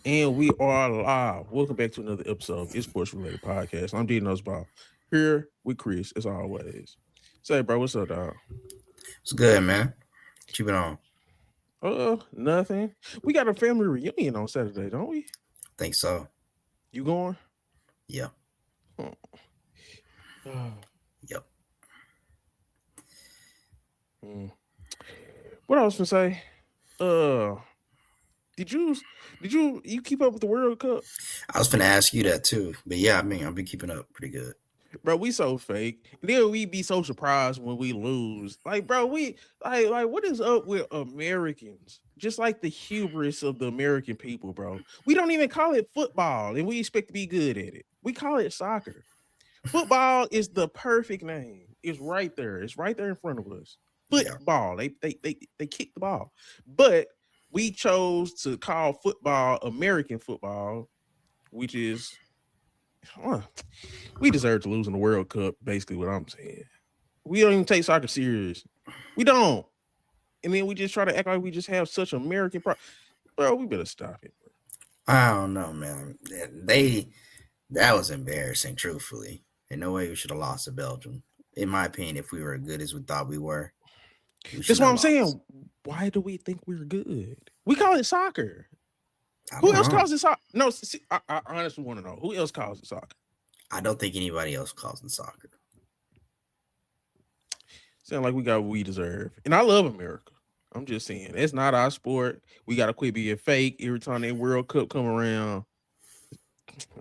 And we are live. Welcome back to another episode of It's Sports Related Podcast. I'm D Ball here with Chris, as always. Say, bro, what's up, dog? It's good, man. Keep it on. Nothing. We got a family reunion on Saturday, don't we? Think so. You going? Yeah. Hmm. Yep. Hmm. What I was gonna say? Uh, did you keep up with the World Cup? I was finna ask you that too. But yeah, I mean, I've been keeping up pretty good. Bro, we so fake. And then we be so surprised when we lose. Like, bro, we like what is up with Americans? Just like the hubris of the American people, bro. We don't even call it football, and we expect to be good at it. We call it soccer. Football is the perfect name. It's right there. It's right there in front of us. Yeah. Football. They kick the ball. But we chose to call football American football, which is we deserve to lose in the World Cup. Basically, what I'm saying. We don't even take soccer serious. We don't. And then we just try to act like we just have such American bro. We better stop it. Bro. I don't know, man. That was embarrassing, truthfully. In no way we should have lost to Belgium. In my opinion, if we were as good as we thought we were, we That's shouldn't what have I'm lost. saying. Why do we think we're good? We call it soccer. I Who don't else know. calls it soccer? No, see, I honestly want to know who else calls it soccer. I don't think anybody else calls it soccer. Sound like we got what we deserve, and I love America. I'm just saying it's not our sport. We gotta quit being fake every time that World Cup come around.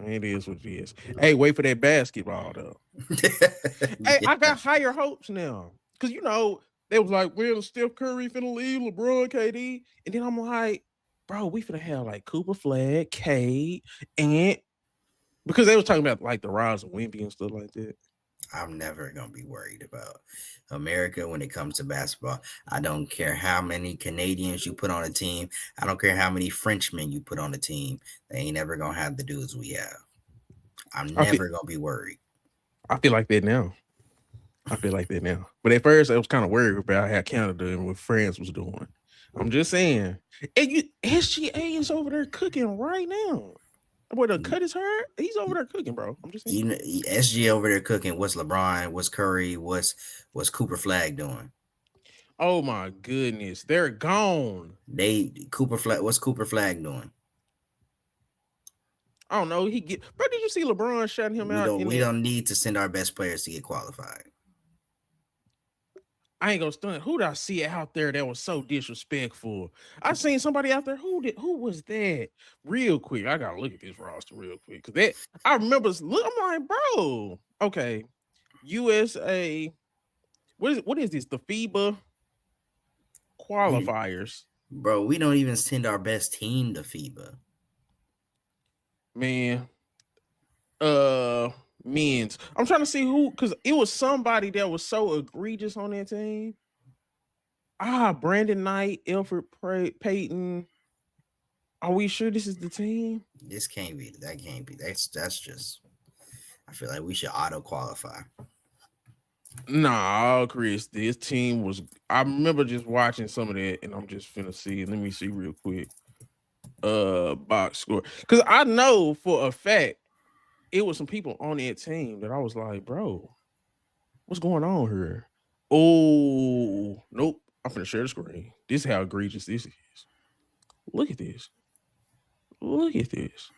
It is what it is. Hey, wait for that basketball though. Hey, I Yeah. got higher hopes now because they was like, "Well, Steph Curry finna leave, LeBron, KD," and then I'm like, "Bro, we finna have like Cooper Flag, Cade, and because they was talking about like the rise of Wimpy and stuff like that." I'm never gonna be worried about America when it comes to basketball. I don't care how many Canadians you put on a team. I don't care how many Frenchmen you put on a team. They ain't never gonna have the dudes we have. I'm I feel never gonna be worried. I feel like that now. I feel like that now. But at first, I was kind of worried about how Canada and what France was doing. I'm just saying. And SGA is over there cooking right now. Boy, the cut his hair. He's over there cooking, bro. I'm just saying. You know, SG over there cooking. What's LeBron? What's Curry? What's Cooper Flag doing? Oh my goodness, they're gone. They Cooper Flag. What's Cooper Flag doing? I don't know. Bro. Did you see LeBron shouting him We out don't in we that? don't need to send our best players to get qualified. I ain't gonna stunt. Who did I see out there that was so disrespectful? I seen somebody out there. Who was that? Real quick, I gotta look at this roster real quick because that I remember. Look, I'm like, bro. Okay, USA. What is this? The FIBA We qualifiers, Bro, we don't even send our best team to FIBA. man. Uh, Men's. I'm trying to see who because it was somebody that was so egregious on that team. Brandon Knight, Alfred Payton. Are we sure this is the team? This can't be. That can't be. That's just. I feel like we should auto qualify. Nah, Chris, this team was. I remember just watching some of that, and I'm just finna see. Let me see real quick. Box score, because I know for a fact it was some people on that team that I was like, bro, what's going on here? Oh, nope. I'm finna share the screen. This is how egregious this is. Look at this. Look at this.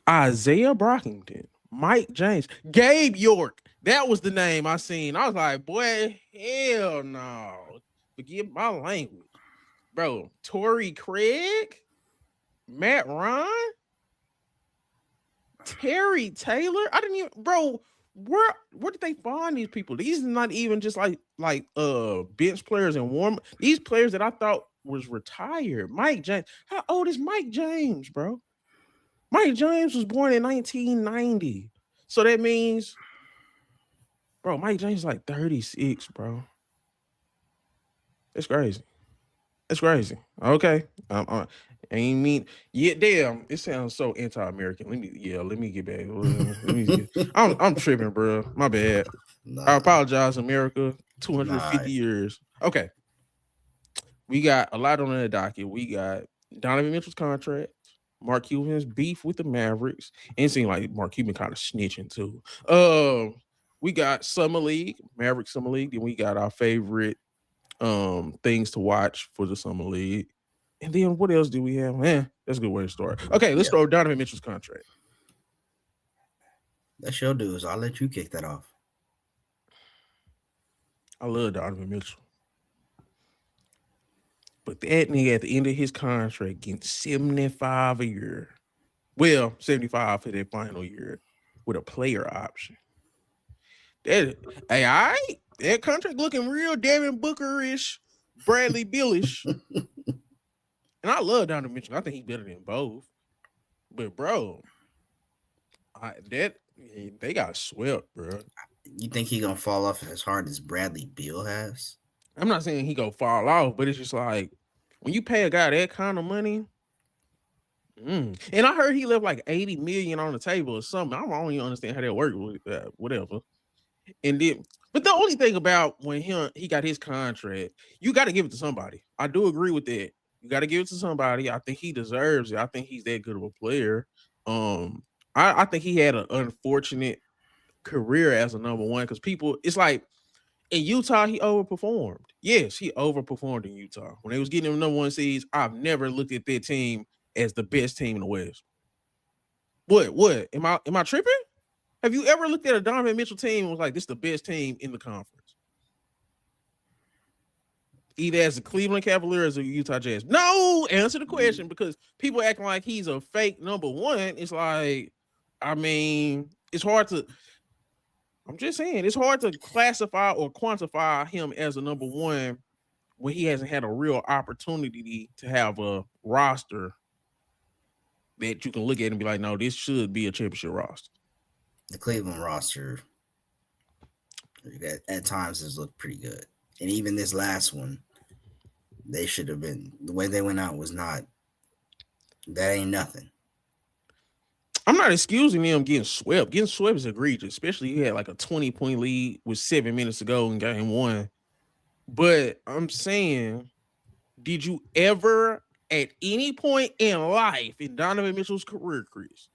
Isaiah Brockington, Mike James, Gabe York. That was the name I seen. I was like, boy, hell no. Forgive my language. Bro, Torrey Craig, Matt Ryan, Terry Taylor. I didn't even, bro. Where did they find these people? These are not even just like bench players and warm. These players that I thought was retired. Mike James. How old is Mike James, bro? Mike James was born in 1990. So that means, bro, Mike James is like 36, bro. It's crazy. It's crazy. Okay. I ain't mean, yeah, damn. It sounds so anti-American. Let me get back. I'm tripping, bro. My bad. I Nah, apologize, America. nah. 250 years. Okay. We got a lot on the docket. We got Donovan Mitchell's contract, Mark Cuban's beef with the Mavericks, and it seemed like Mark Cuban kind of snitching too. We got Summer League, Maverick Summer League, then we got our favorite things to watch for the Summer League. And then what else do we have? Man, that's a good way to start. Okay, let's Yeah, start with Donovan Mitchell's contract. that's your dude. So I'll let you kick that off. I love Donovan Mitchell. But that nigga at the end of his contract getting 75 a year. Well, 75 for that final year with a player option. That hey, all right. That contract looking real Devin Booker-ish, Bradley Billish. And I love Donovan Mitchell. I think he's better than both. But bro, they got swept, bro. You think he gonna fall off as hard as Bradley Beal has? I'm not saying he go fall off, but it's just like when you pay a guy that kind of money. And I heard he left like 80 million on the table or something. I don't even understand how that worked. Whatever. And then, but the only thing about when he got his contract, you got to give it to somebody. I do agree with that. You got to give it to somebody. I think he deserves it. I think he's that good of a player. Um, I think he had an unfortunate career as a number one because people, it's like in Utah, he overperformed. Yes, he overperformed in Utah. When they was getting him number one seeds, I've never looked at that team as the best team in the West. What? Am I tripping? Have you ever looked at a Donovan Mitchell team and was like, this is the best team in the conference? Either as a Cleveland Cavaliers or Utah Jazz. No, answer the question because people acting like he's a fake number one. It's like, I mean, it's hard to. I'm just saying, it's hard to classify or quantify him as a number one when he hasn't had a real opportunity to have a roster that you can look at and be like, no, this should be a championship roster. The Cleveland roster at times has looked pretty good, and even this last one, they should have been. The way they went out was not. That ain't nothing. I'm not excusing them getting swept. Getting swept is egregious, especially you had like a 20-point lead with 7 minutes to go in game one. But I'm saying, did you ever at any point in life in Donovan Mitchell's career, Chris,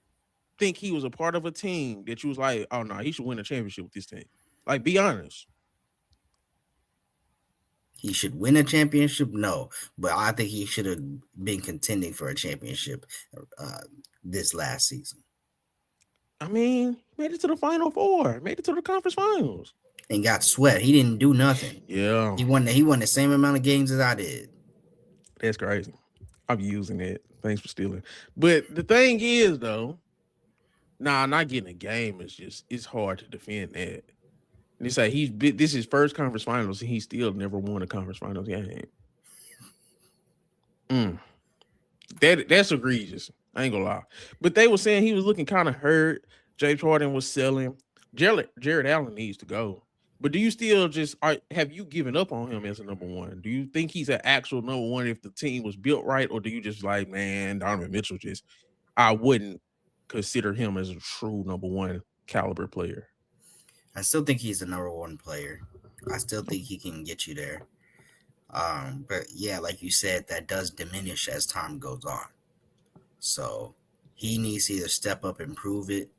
think he was a part of a team that you was like, oh no, he should win a championship with this team? Like, be honest. He should win a championship, no, but I think he should have been contending for a championship uh, this last season. I mean, made it to the final four, made it to the conference finals. And got swept. He didn't do nothing. Yeah, He won the same amount of games as I did. that's crazy. I'm using it. Thanks for stealing. But the thing is, though, not getting a game is just it's hard to defend that. And they say this is his first conference finals and he still never won a conference finals game. Mm, that's egregious. I ain't gonna lie. But they were saying he was looking kind of hurt. James Harden was selling. Jared Allen needs to go. But do you still have you given up on him as a number one? Do you think he's an actual number one if the team was built right, or do you just like, man, Donovan Mitchell I wouldn't consider him as a true number one caliber player. I still think he's the number one player. I still think he can get you there. But yeah, like you said, that does diminish as time goes on. So he needs to either step up and prove it,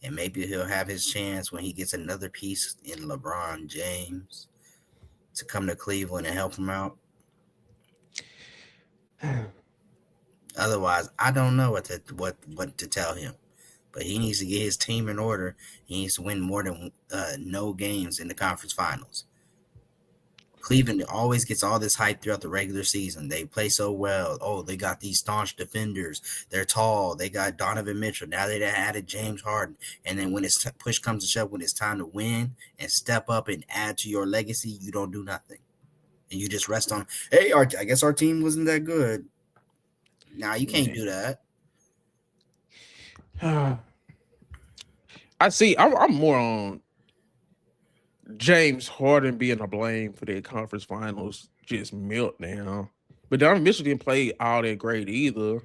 and maybe he'll have his chance when he gets another piece in LeBron James to come to Cleveland and help him out. Otherwise, I don't know what to tell him. But he needs to get his team in order. He needs to win more than no games in the conference finals. Cleveland always gets all this hype throughout the regular season. They play so well. Oh, they got these staunch defenders. They're tall. They got Donovan Mitchell. Now they added James Harden. And then when it's push comes to shove, when it's time to win and step up and add to your legacy, you don't do nothing. And you just rest on, hey, I guess our team wasn't that good. Nah, you can't do that. I see. I'm more on James Harden being to blame for that conference finals just meltdown. But Donovan Mitchell didn't play all that great either.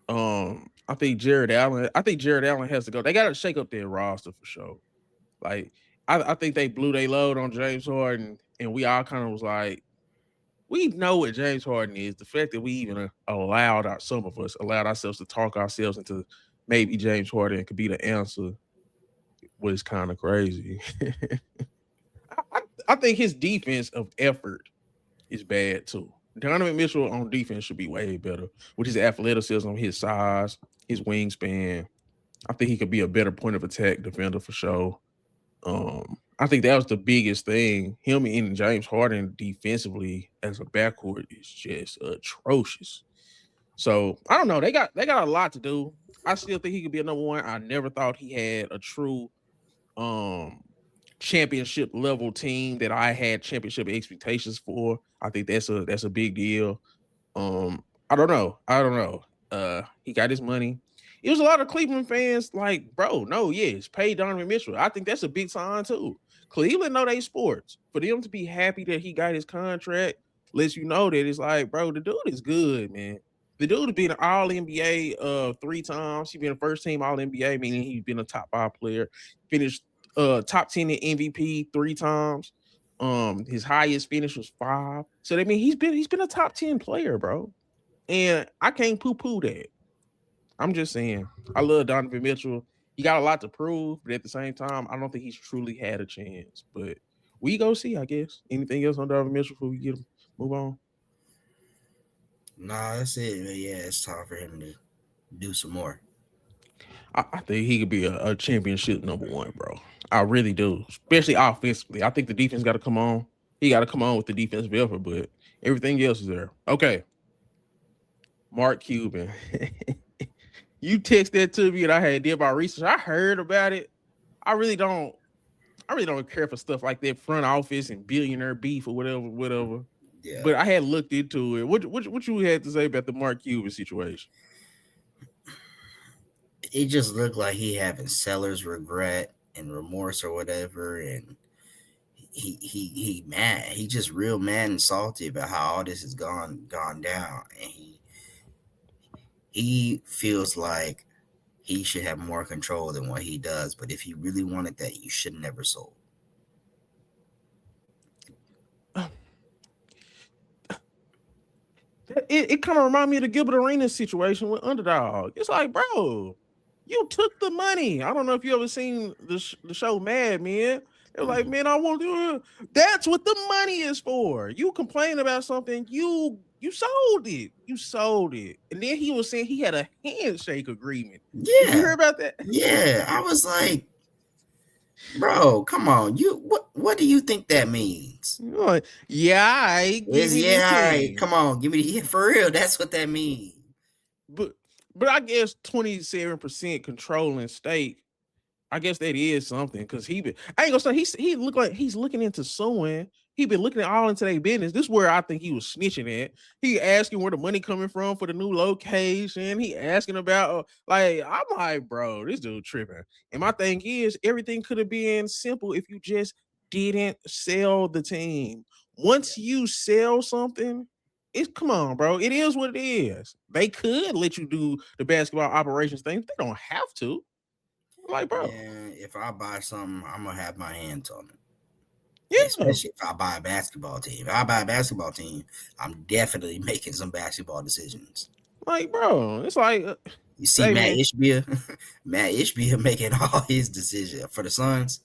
I think Jared Allen. I think Jared Allen has to go. They got to shake up their roster for sure. Like I think they blew their load on James Harden, and we all kind of was like, We know what James Harden is. The fact that we even some of us allowed ourselves to talk ourselves into maybe James Harden could be the answer was kind of crazy. I think his defense of effort is bad too. Donovan Mitchell on defense should be way better with his athleticism, his size, his wingspan. I think he could be a better point of attack defender for sure. I think that was the biggest thing. Him and James Harden defensively as a backcourt is just atrocious. So I don't know. They got a lot to do. I still think he could be a number one. I never thought he had a true um championship level team that I had championship expectations for. I think that's a big deal. I don't know. I don't know. He got his money. It was a lot of Cleveland fans like, bro, no, yes, pay Donovan Mitchell. I think that's a big sign too. Cleveland know they sports. For them to be happy that he got his contract lets you know that it's like, bro, the dude is good, man. The dude has been an all NBA 3 times. He been a first team all NBA, meaning he's been a top 5 player. Finished top 10 in MVP 3 times. His highest finish was 5. So that means he's been a top 10 player, bro. And I can't poo-poo that. I'm just saying. I love Donovan Mitchell. He got a lot to prove, but at the same time, I don't think he's truly had a chance. But we go see, I guess. Anything else on Donovan Mitchell before we get him move on? Nah, that's it. But yeah, it's time for him to do some more. I think he could be a championship number one, bro. I really do, especially offensively. I think the defense got to come on. He got to come on with the defensive effort, but everything else is there. Okay, Mark Cuban. You text that to me and I had did my research. I heard about it. I really don't I really don't care for stuff like that front office and billionaire beef or whatever. Yeah, But I had looked into it. What you had to say about the Mark Cuban situation? it just looked like he having seller's regret and remorse or whatever, and he mad. He just real mad and salty about how all this has gone down, and he feels like he should have more control than what he does. But if he really wanted that, you should never sold. It kind of reminded me of the Gilbert Arenas situation with Underdog. It's like, bro, you took the money. I don't know if you ever seen the show Mad Men. They're like, Mhm. man, I want to. That's what the money is for. You complain about something, you sold it. You sold it. And then he was saying he had a handshake agreement. Did you Yeah, hear about that? yeah. I was like, bro, come on. What do you think that means? Like, yeah, I give Is me yeah, this all right. team. Come on, give me the for real. That's what that means. But but I guess 27% controlling stake. I guess that is something because he been. I ain't gonna say he look like he's looking into suing. He been looking at all into their business. This is where I think he was snitching at. He asking where the money coming from for the new location. He asking about like I'm like, bro, this dude tripping. And my thing is, everything could have been simple if you just didn't sell the team. Once you sell something, it's come on, bro. It is what it is. They could let you do the basketball operations thing. They don't have to. Like, bro, Man, if I buy something, I'm gonna have my hands on it. yeah. Especially if I buy a basketball team. If I buy a basketball team, I'm definitely making some basketball decisions. Like, bro, it's like, You see hey, Matt man. Ishbia, Matt Ishbia making all his decisions for the Suns.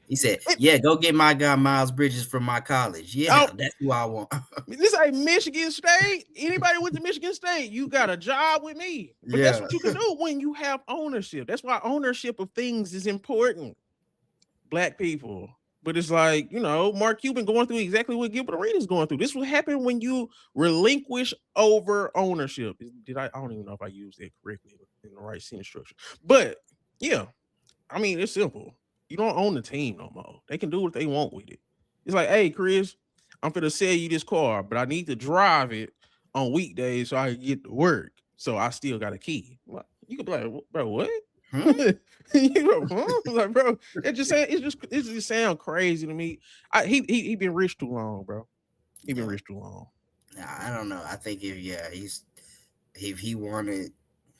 He said, It, "Yeah, go get my guy Miles Bridges from my college. oh, Yeah, that's who I want." this ain't Michigan State. Anybody went to Michigan State, you got a job with me. But that's Yeah, what you can do when you have ownership. That's why ownership of things is important. Black people. But it's like, Mark Cuban going through exactly what Gilbert Arenas going through. This will happen when you relinquish over ownership. Did I don't even know if I used that correctly in the right sentence structure. But yeah, I mean, it's simple. You don't own the team no more. They can do what they want with it. It's like, hey, Chris, I'm gonna sell you this car, but I need to drive it on weekdays so I can get to work. So I still got a key. What? You could be like, bro, what? hmm? Huh? Like, bro, it just sound crazy to me. He been rich too long, bro. He been Yeah. rich too long. Nah, I don't know. I think if he wanted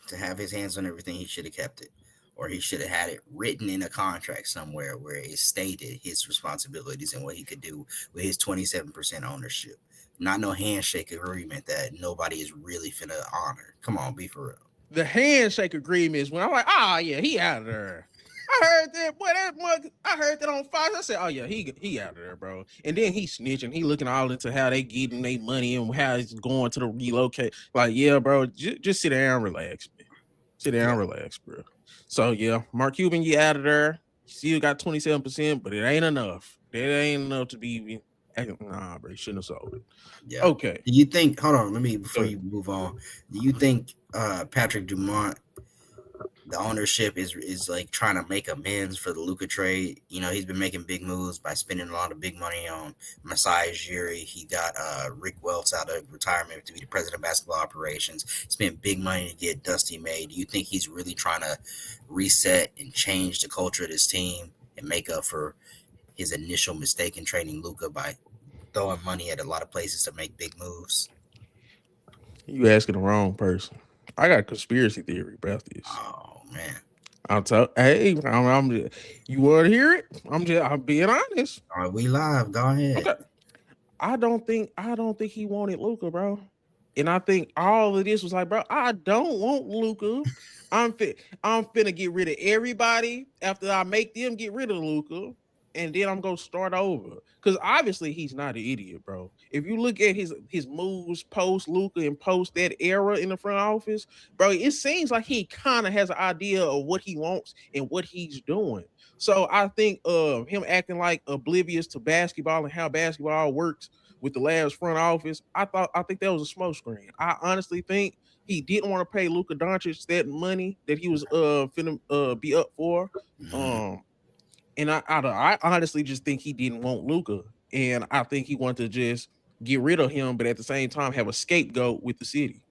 to have his hands on everything, he should have kept it, or he should have had it written in a contract somewhere where it stated his responsibilities and what he could do with his 27% ownership. Not no handshake agreement that nobody is really finna honor. Come on, be for real. The handshake agreement is when I'm like, ah, yeah, he out of there. I heard that, boy. That mug. I heard that on Fox. I said, oh yeah, he out of there, bro. And then he snitching. He looking all into how they getting their money and how it's going to the relocate. Like, yeah, bro, just sit down, relax, man. Sit Yeah, down, relax, bro. So yeah, Mark Cuban, you out of there. Still got 27%, but it ain't enough. That ain't enough to be. Nah, bro, you shouldn't have sold it. yeah. Okay, Do you think? Hold on, let me go before ahead. you move on. Do you think Patrick Dumont, the ownership is like trying to make amends for the Luka trade? You know, he's been making big moves by spending a lot of big money on Masai Ujiri. He got Rick Welts out of retirement to be the president of basketball operations. Spent big money to get Dusty May. Do you think he's really trying to reset and change the culture of this team and make up for his initial mistake in trading Luka by throwing money at a lot of places to make big moves? You asking the wrong person. I got a conspiracy theory about this. Oh man. I'll tell. Hey, I'm just, you want to hear it? I'm being honest. All right, we live. Go ahead. Okay. I don't think he wanted Luca, bro. And I think all of this was like, bro, I don't want Luca. I'm finna get rid of everybody after I make them get rid of Luca. And then I'm gonna start over. Cause obviously he's not an idiot, bro. If you look at his moves post Luca and post that era in the front office, bro, it seems like he kind of has an idea of what he wants and what he's doing. So I think him acting like oblivious to basketball and how basketball works with the Labs front office, I think that was a smoke screen. I honestly think he didn't want to pay Luka Doncic that money that he was finna be up for. Mhm. Um and I honestly just think he didn't want Luka. And I think he wanted to just get rid of him, but at the same time have a scapegoat with the city.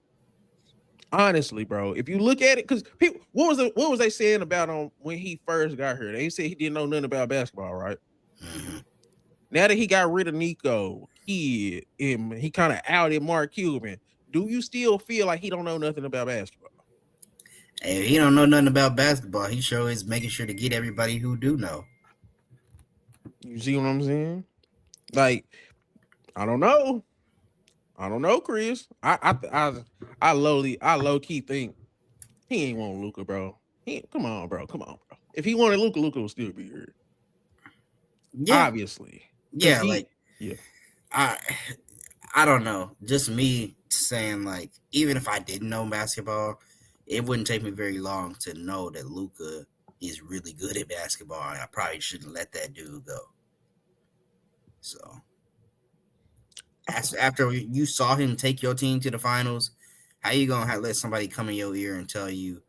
Honestly, bro, if you look at it, because people, what was they saying about him when he first got here? They said he didn't know nothing about basketball, right? Mhm. Now that he got rid of Nico, he kind of outed Mark Cuban. Do you still feel like he don't know nothing about basketball? Hey, he don't know nothing about basketball. He sure is making sure to get everybody who do know. You see what I'm saying? Like, I don't know. I don't know, Chris. I low key think he ain't want Luca, bro. Come on, bro. Come on, bro. If he wanted Luca, Luca would still be here. Yeah, Obviously. Cause yeah. he Like yeah. I, I don't know. Just me saying like, even if I didn't know basketball, it wouldn't take me very long to know that Luca is really good at basketball, and I probably shouldn't let that dude go. So after you saw him take your team to the finals, how you gonna let somebody come in your ear and tell you,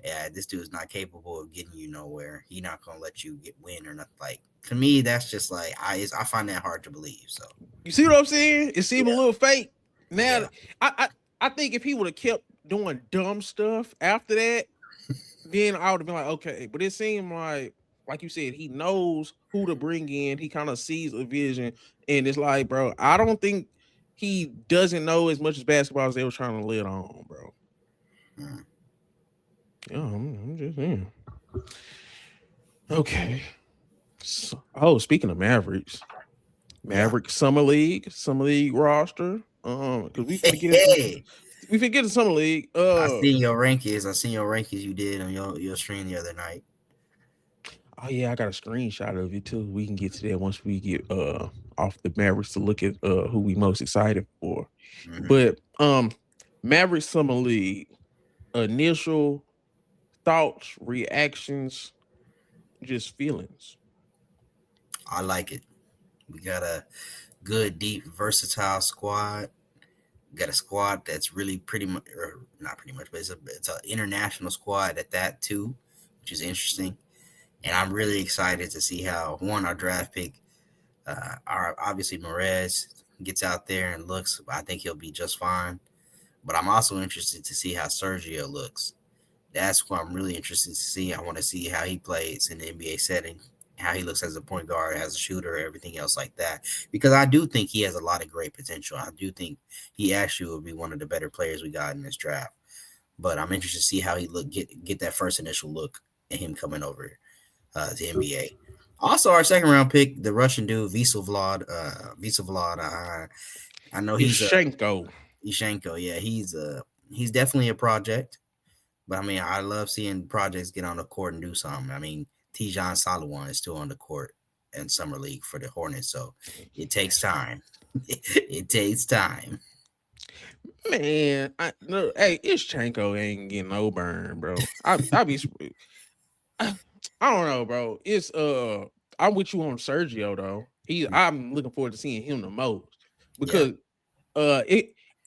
yeah, this dude's not capable of getting you nowhere. He not gonna let you get win or nothing. Like to me, that's just like I find that hard to believe. So You see what I'm saying? It seemed a yeah, little fake. Now yeah, I think if he would have kept doing dumb stuff after that, then I would have been like, okay. But it seemed like you said, he knows who to bring in. He kind of sees a vision, and it's like, bro, I don't think he doesn't know as much as basketball as they were trying to let on, bro. mm, Yeah, I'm just saying. Okay. Oh, speaking of Mavericks, yeah. Maverick Summer League roster. Because Hey, we forget the Summer League. I seen your rankings. I seen your rankings you did on your stream the other night. Oh yeah, I got a screenshot of it too. We can get to that once we get off the Mavericks to look at who we most excited for. Hmm. But Maverick Summer League initial thoughts, reactions, just feelings. I like it. We got a good, deep, versatile squad. We got a squad that's really pretty much, or not pretty much, but it's an international squad at that too, which is interesting. And I'm really excited to see how one our draft pick, our obviously Morez gets out there and looks. I think he'll be just fine. But I'm also interested to see how Sergio looks. That's what I'm really interested to see. I want to see how he plays in the NBA setting, how he looks as a point guard, as a shooter, everything else like that. Because I do think he has a lot of great potential. I do think he actually will be one of the better players we got in this draft. But I'm interested to see how he get that first initial look at him coming over to NBA. Also, our second round pick, the Russian dude Visa Vlad. I know It's he's a Shenko. Ishenko. Yeah, he's definitely a project. But I mean, I love seeing projects get on the court and do something. I mean, Tijan Salawan is still on the court in summer league for the Hornets, so it takes time. It takes time. Man, no, hey, it's Chanko ain't getting no burn, bro. I be I don't know, bro. I'm with you on Sergio though. I'm looking forward to seeing him the most Yeah. because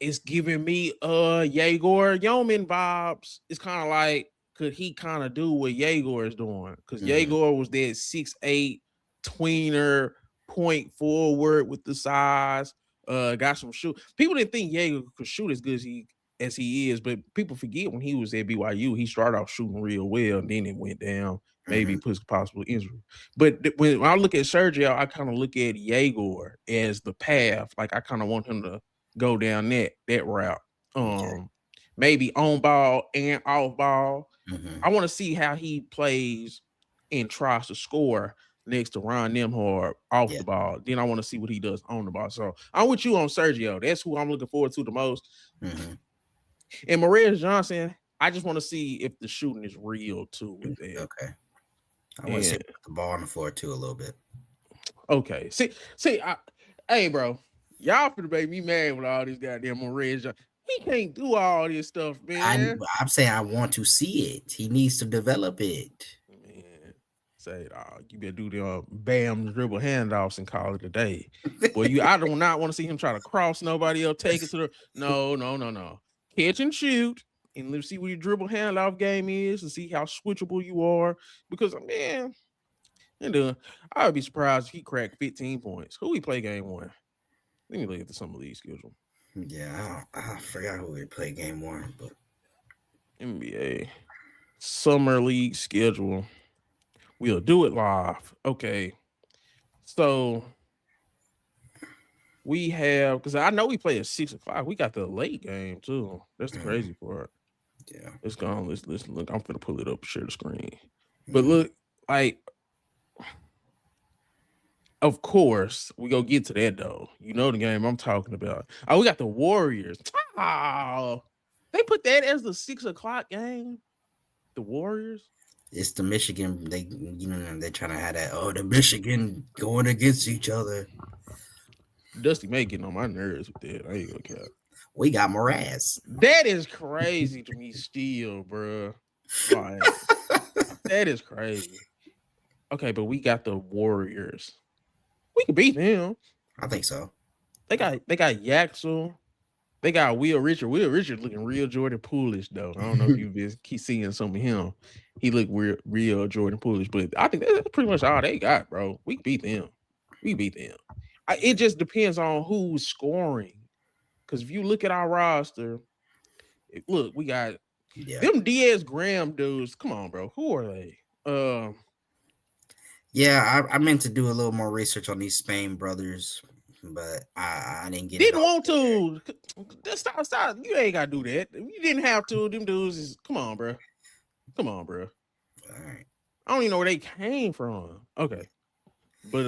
it's giving me Yegor Yeoman vibes. It's kind of like could he kind of do what Yegor is doing? Because Hmm. Yegor was that 6'8" tweener point forward with the size. Got some shoot. People didn't think Yegor could shoot as good as he is, but people forget when he was at BYU, he started off shooting real well, and then it went down. Maybe Hmm. puts possible injury. But when I look at Sergio, I kind of look at Yegor as the path. Like I kind of want him to go down that route. Okay. Um, Maybe on ball and off ball. Hmm. I want to see how he plays and tries to score next to Ron Nimhard off Yeah. the ball. Then I want to see what he does on the ball. So I'm with you on Sergio. That's who I'm looking forward to the most. Hmm. And Maria Johnson, I just want to see if the shooting is real too with that. Okay. I want to see And the ball on the floor too a little bit. okay, hey, bro, y'all finna make me mad with all this goddamn Maria Johnson. He can't do all this stuff, I man. I'm saying I want to see it. He needs to develop it. Man, say, you better do the bam dribble handoffs and call it a day. Boy, I do not want to see him try to cross nobody else, take it to the no. Catch and shoot, and let's see what your dribble handoff game is, and see how switchable you are. Because man, and I would be surprised if he cracked 15 points. Who he play game one? Let me look at the summer league schedule. Yeah, I forgot who we played game one, but NBA summer league schedule. We'll do it live. Okay, so we have because I know we play at 6 o'clock. We got the late game too. That's the mm, crazy part. yeah. Let's go on. Let's look. I'm gonna pull it up, share the screen. But Hmm. look, like, of course, we go get to that though. You know the game I'm talking about. Oh, we got the Warriors. Oh, they put that as the 6 o'clock game. The Warriors. It's the Michigan. They're trying to have that. Oh, the Michigan going against each other. Dusty May getting on my nerves with that. I ain't gonna cap. We got Mraz. That is crazy to me still, bro. Like, that is crazy. Okay, but we got the Warriors. We can beat them. I think so. They got Yaxel. They got Will Richard. Will Richard looking real Jordan Poolish though. I don't know if you've been keep seeing some of him. He looked real Jordan Poolish, but I think that's pretty much all they got, bro. We can beat them. We can beat them. It just depends on who's scoring. Because if you look at our roster, look, we got Yeah. them Diaz Graham dudes. Come on, bro. Who are they? Yeah, I meant to do a little more research on these Spain brothers, but I didn't get it Didn't all want together. to. Stop. You ain't gotta do that. You didn't have to. Them dudes is come on, bro. Come on, bro. All right. I don't even know where they came from. Okay, but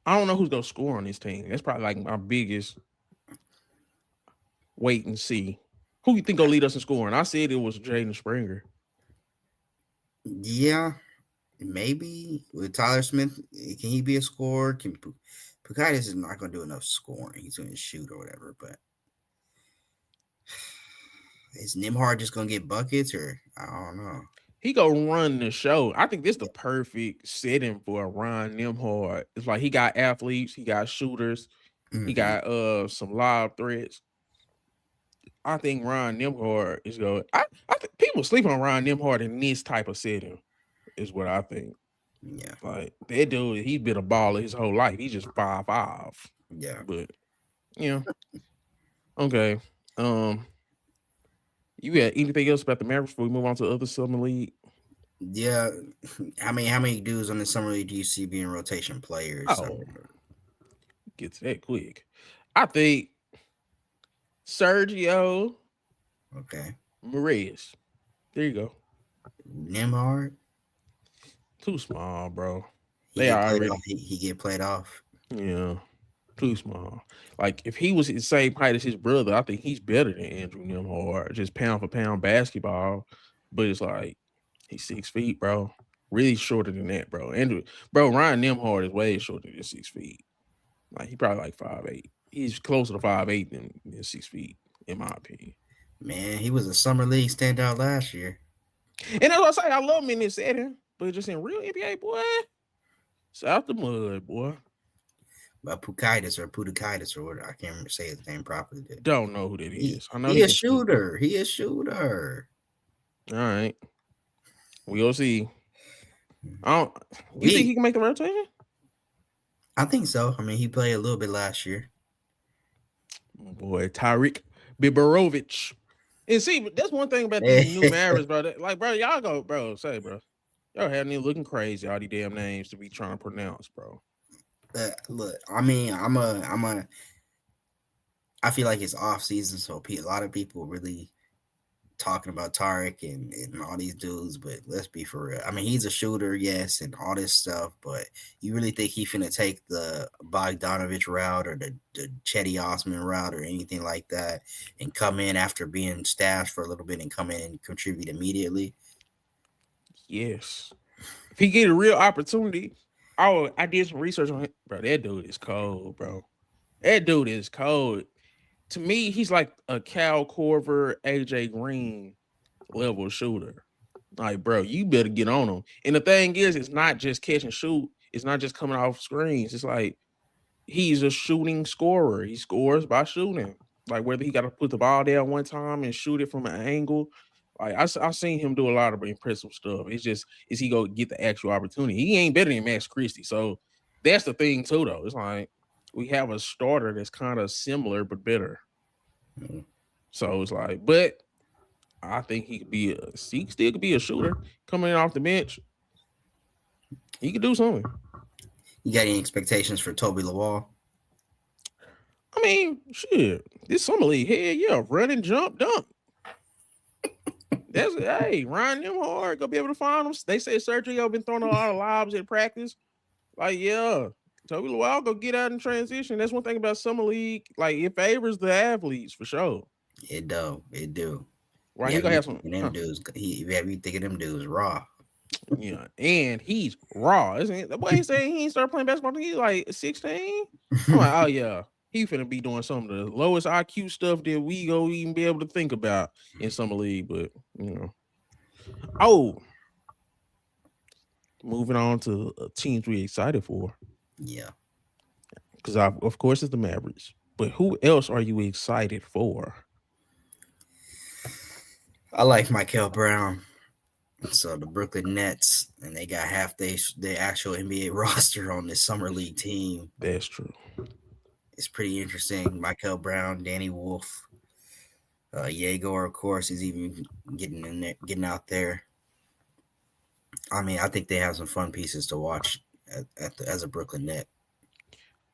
I don't know who's gonna score on this team. That's probably like my biggest wait and see. Who you think gonna lead us in scoring? I said it was Jaden Springer. Yeah, maybe with Tyler Smith, can he be a scorer? Pukaitis is not going to do enough scoring. He's going to shoot or whatever, but is Nimhard just going to get buckets or I don't know. He gonna run the show. I think this the perfect setting for a Ron Nimhard. It's like he got athletes, he got shooters, he Hmm. got some live threats. I think Ron Nimhard is going. I think people sleep on Ron Nimhard in this type of setting. Is what I think. Yeah, Like that dude, he's been a baller his whole life. He's just 5'5". yeah, But yeah, okay. Um, you got anything else about the Mavericks before we move on to the other summer league? yeah. How many dudes on the summer league do you see being rotation players? Oh, get to that quick. I think Sergio Okay, Morez. There you go. Nimhard, Too small, bro. he They get played off. already, He get played off. yeah. Too small. Like if he was the same height as his brother, I think he's better than Andrew Nemhard, just pound for pound basketball. But it's like he's 6 feet, bro. Really shorter than that, bro. Andrew, bro, Ryan Nemhard is way shorter than 6 feet. Like he probably like 5'8". He's closer to 5'8" than 6 feet, in my opinion. Man, he was a summer league standout last year. And that's what I say. I love him in this setting, but just in real NBA, boy, it's out the mud, boy. But Pukaitis or Pudakaitis or whatever, I can't remember say his name properly. Don't know who that He is. I know he he a can shoot. shooter. He a shooter. All right, we'll see. I don't. You think We he can make the rotation? I think so. I mean, he played a little bit last year. Boy, Tyreek Biberovich. And see, but that's one thing about these new Mavericks, bro. Like, bro, y'all go, bro. Say, bro, y'all have me looking crazy. All these damn names to be trying to pronounce, bro. Look, I mean, I feel like it's off season, so a lot of people really talking about Tarek and all these dudes, but let's be for real. I mean, he's a shooter, yes, and all this stuff, but you really think he finna take the Bogdanovich route or the Chetty Osman route or anything like that and come in after being stashed for a little bit and come in and contribute immediately? Yes, if he get a real opportunity, I did some research on him, bro. That dude is cold, bro. That dude is cold. To me, he's like a Cal Corver, AJ Green level shooter. Like, bro, you better get on him. And the thing is, it's not just catch and shoot. It's not just coming off screens. It's like he's a shooting scorer. He scores by shooting. Like whether he got to put the ball down one time and shoot it from an angle. Like I seen him do a lot of impressive stuff. It's just is he go get the actual opportunity? He ain't better than Max Christie. So that's the thing too, though. It's like we have a starter that's kind of similar but better. Mm. So it's like, but I think he still could be a shooter coming in off the bench. He could do something. You got any expectations for Toby Lawal? I mean, shit. This summer league, hell yeah, run and jump, dunk. That's hey, Ryan Nimhard gonna be able to find them. They say Sergio been throwing a lot of lobs in practice. Like, yeah, Toby Lawal go get out in transition. That's one thing about summer league. Like, it favors the athletes for sure. It do. It do. Right? You He have gonna you have some. thinking them dudes. You have you thinking them dudes raw. Yeah, and he's raw. Isn't it? The boy he saying he ain't started playing basketball until he's like 16. I'm like, oh yeah, he finna be doing some of the lowest IQ stuff that we go even be able to think about in summer league. But you know, oh, moving on to teams we excited for Yeah. because of course it's the Mavericks. But who else are you excited for? I like Michael Brown. So the Brooklyn Nets, and they got half their actual NBA roster on this summer league team. That's true. It's pretty interesting. Michael Brown, Danny Wolf, Yegor, of course, is even getting in there, getting out there. I mean, I think they have some fun pieces to watch as a Brooklyn Net.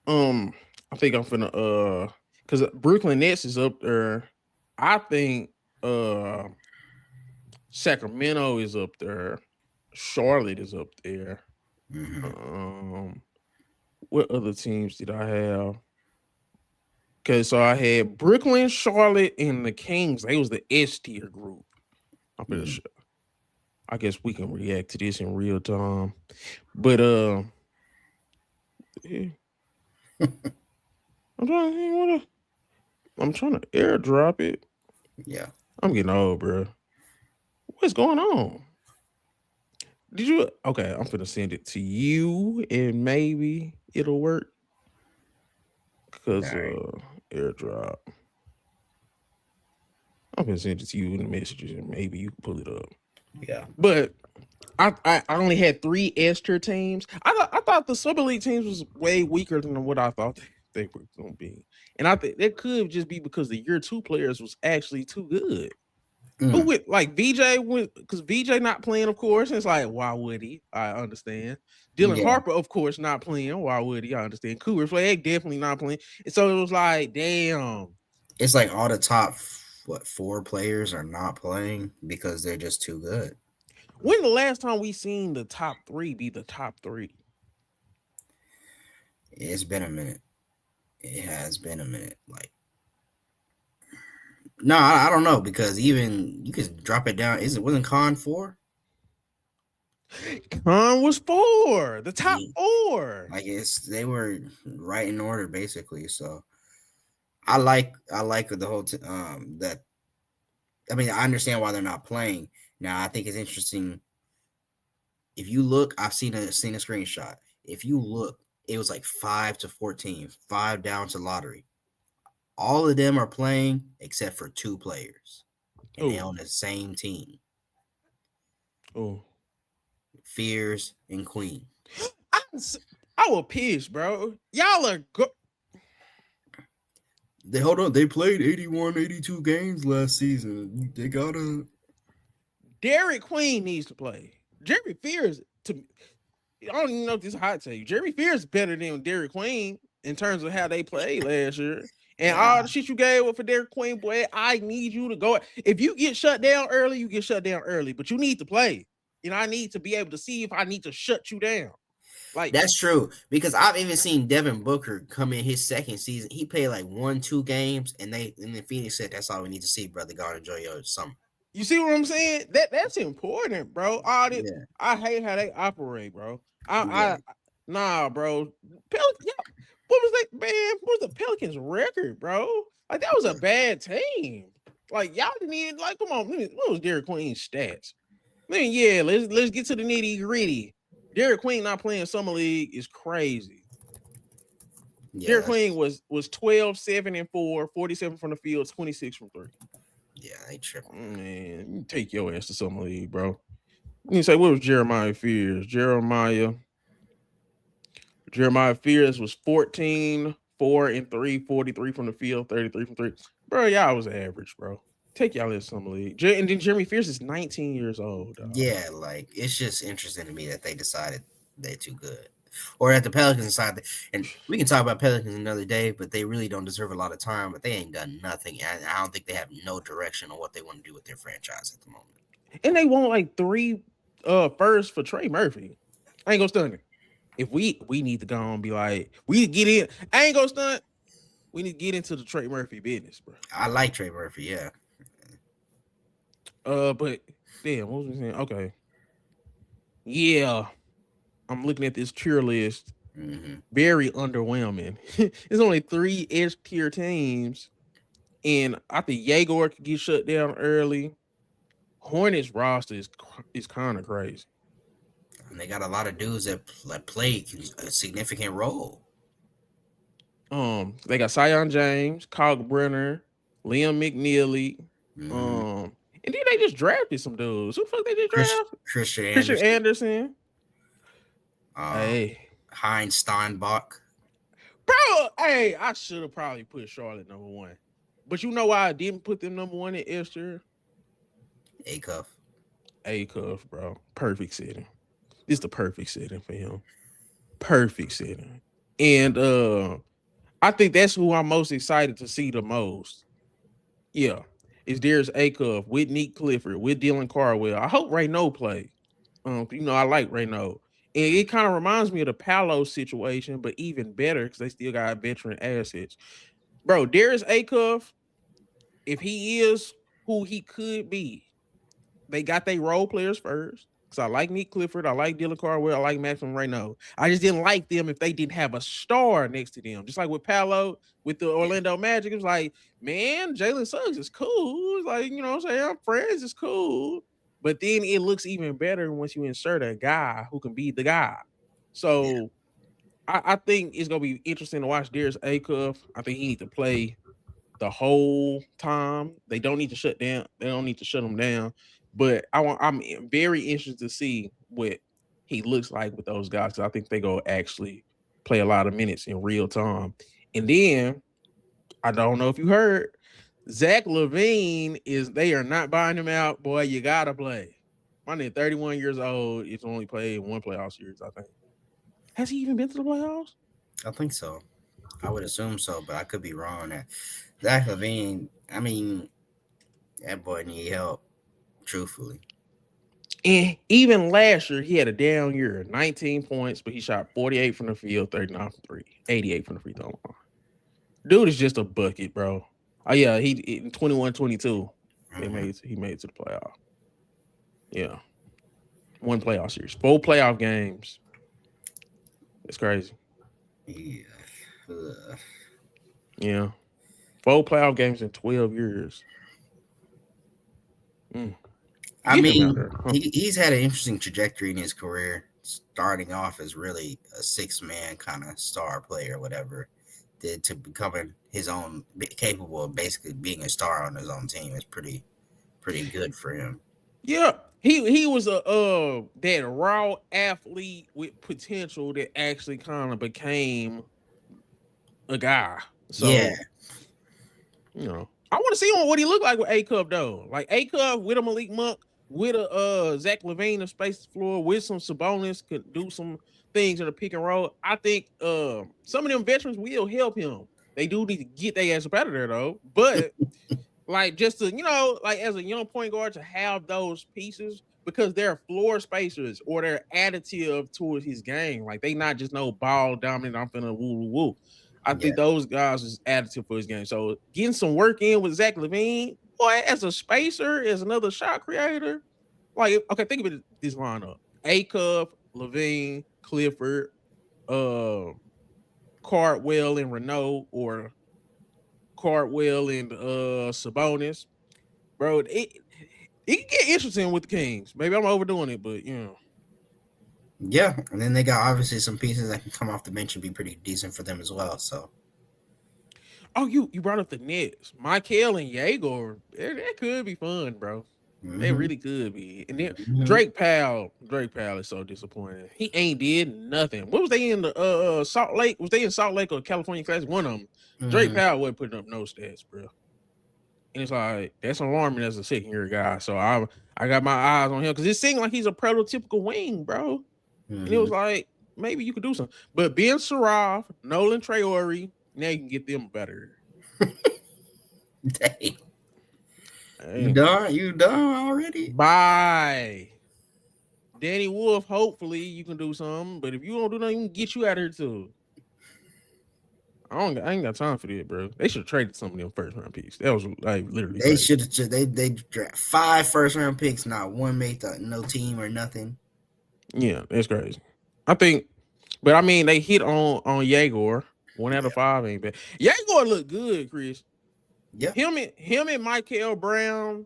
I think I'm finna because Brooklyn Nets is up there. I think Sacramento is up there. Charlotte is up there. Mm-hmm. Um, what other teams did I have? Okay, so I had Brooklyn, Charlotte, and the Kings. They was the S tier group. I'm pretty Mm-hmm. sure. I guess we can react to this in real time. But yeah. I'm trying to think I'm trying to airdrop it. Yeah. I'm getting old, bro. What's going on? Did you okay? I'm gonna send it to you and maybe it'll work. All Cause right. airdrop. I'm gonna send it to you in the messages and maybe you can pull it up. Yeah. But I only had 3 S tier teams. I thought the Super League teams was way weaker than what I thought they were gonna be. And I think that could just be because the year 2 players was actually too good. Who Mm. would like VJ went because VJ not playing, of course. And it's like, why would he? I understand. Dylan Yeah. Harper, of course, not playing. Why would he? I understand. Cooper Flag definitely not playing. And so it was like, damn. It's like all the top, what, 4 players are not playing because they're just too good. When the last time we seen the top 3 be the top 3? It's been a minute. It has been a minute. Like, no, I don't know because even you could drop it down. Is it wasn't Con 4? Con was four, the top Yeah, four. like it's they were right in order basically. So I like the whole that I mean I understand why they're not playing now. I think it's interesting if you look. I've seen a screenshot. If you look, it was like 5 to 14, 5 down to lottery. All of them are playing except for 2 players, and they Oh, on the same team. oh. Fears and Queen. I, I was pissed, bro. Y'all are They hold on. They played 81, 82 games last season. They gotta. Derek Queen needs to play. Jerry Fears to I don't even know if this is hot take. Jerry Fears is better than Derek Queen in terms of how they played last year. And Yeah, all the shit you gave up for Derek Queen, boy, I need you to go. If you get shut down early, you get shut down early. But you need to play. You know, I need to be able to see if I need to shut you down. Like, that's true. Because I've even seen Devin Booker come in his second season. He played like 1, 2 games, and then Phoenix said, "That's all we need to see, brother. Go and enjoy your summer." you see what I'm saying? That's important, bro. All this, Yeah, I hate how they operate, bro. yeah, Nah, bro. Yeah, what was that, man? What was the Pelicans' record, bro? Like that was a bad team. Like y'all didn't even like. Come on, what was Derek Queen's stats? Man, yeah, let's get to the nitty gritty. Derek Queen not playing summer league is crazy. yeah. Derek Queen That's was 12, 7, and 4, 47 from the field, 26 from three. yeah. They tripping, man. Man, you take your ass to summer league, bro. You say what was Jeremiah Fears? Jeremiah Fears was 14, 4 and 3, 43 from the field, 33 from three. Bro, y'all was average, bro. Take y'all in summer league. And then Jeremy Fears is 19 years old, dog. Yeah, like it's just interesting to me that they decided they're too good, or that the Pelicans decided. And we can talk about Pelicans another day, but they really don't deserve a lot of time. But they ain't done nothing, and I don't think they have no direction on what they want to do with their franchise at the moment. And they want like three first for Trey Murphy. I ain't gonna stun it. If we need to go and be like, we get in. I ain't gonna stunt. We need to get into the Trey Murphy business, bro. I like Trey Murphy, yeah. But damn, what was we saying? Okay. Yeah. I'm looking at this tier list. Hmm. Very underwhelming. There's only three S tier teams, and I think Jaguar could get shut down early. Hornets roster is kind of crazy. And they got a lot of dudes that play a significant role. They got Sion James, Kalkbrenner, Liam McNeely, Hmm. um, and then they just drafted some dudes. Who the fuck they just draft? Christian Christian Anderson, Anderson. um, Hey, Heinz Steinbach, bro. Hey, I should have probably put Charlotte number one, but you know why I didn't put them number one in Esther? Acuff. A cuff, bro. Perfect setting. It's the perfect setting for him. Perfect setting. And I think that's who I'm most excited to see the most. Yeah. Is Darius Acuff with Nick Clifford, with Dylan Carwell. I hope Rayno play. I like Rayno. And it kind of reminds me of the Palo situation, but even better because they still got veteran assets. Bro, Darius Acuff, if he is who he could be, they got their role players first. Because I like Nick Clifford, I like Dylan Carwell, I like Maxim Rayno. I just didn't like them if they didn't have a star next to them. Just like with Palo, with the Yeah, Orlando Magic, it was like, man, Jalen Suggs is cool. It's like, you know what I'm saying? I'm friends, it's cool. But then it looks even better once you insert a guy who can be the guy. yeah, So I think it's gonna be interesting to watch Darius Acuff. I think he needs to play the whole time. They don't need to shut down. They don't need to shut him down. But I'm very interested to see what he looks like with those guys. Cause I think they go actually play a lot of minutes in real time. And then I don't know if you heard, Zach Levine is they are not buying him out. Boy, you gotta play. My nigga, 31 years old. It's only played one playoff series, I think. Has he even been to the playoffs? I think so. I would assume so, but I could be wrong. That Zach Levine, I mean, that boy need help. Truthfully, And even last year, he had a down year, 19 points, but he shot 48 from the field, 39 from three, 88 from the free throw line. Dude is just a bucket, bro. Oh yeah, he in 21, 22. Mhm. He made it to the playoff. Yeah, one playoff series, 4 playoff games. It's crazy. Yeah. Ugh. Yeah, 4 playoff games in 12 years. Mm. I Get him out mean, there. Huh. he's had an interesting trajectory in his career, starting off as really a six-man kind of star player, whatever, did to becoming his own, capable of basically being a star on his own team is pretty good for him. Yeah, he was a that raw athlete with potential that actually kind of became a guy. Yeah, So I want to see what he looked like with A Cup though. Like A Cup with a Malik Monk, with a Zach LaVine to space the floor, with some Sabonis could do some things in the pick and roll. I think some of them veterans will help him. They do need to get their ass up out of there though. But like just to like as a young point guard to have those pieces because they're floor spacers or they're additive towards his game. Like they not just no ball dominant. I'm finna woo woo woo. I yeah, think those guys is additive for his game. So getting some work in with Zach LaVine, boy, as a spacer, as another shot creator. Like okay, think of it this lineup: A Cup, LaVine, Clifford, uh, Cardwell and Renault, or Cardwell and Sabonis, bro. It can get interesting with the Kings. Maybe I'm overdoing it, but yeah. And then they got obviously some pieces that can come off the bench and be pretty decent for them as well. So, Oh, you brought up the Nets, Michael and Jaeger. That could be fun, bro. They hmm really could be. And then hmm Drake Powell is so disappointing. He ain't did nothing. What was they in the Salt Lake? Was they in Salt Lake or California Classic? One of them. Drake hmm Powell wasn't putting up no stats, bro. And it's like that's alarming as a second year guy. So I got my eyes on him because it seemed like he's a prototypical wing, bro. And it hmm was like maybe you could do something. But Ben Saraf, Nolan Traore, now you can get them better. Dang, you Hey, done? You done already? bye. Danny Wolf, hopefully you can do something. But if you don't do nothing, you can get you out of here too. I ain't got time for that, bro. They should have traded some of them first round picks. That was like literally They crazy. should have. They draft 5 first-round picks, not one made no team or nothing. Yeah, that's crazy. I think, but I mean, they hit on Jaeger. 1 out of 5 ain't bad. Jaeger look good, Chris. Yeah. Him and Michael Brown.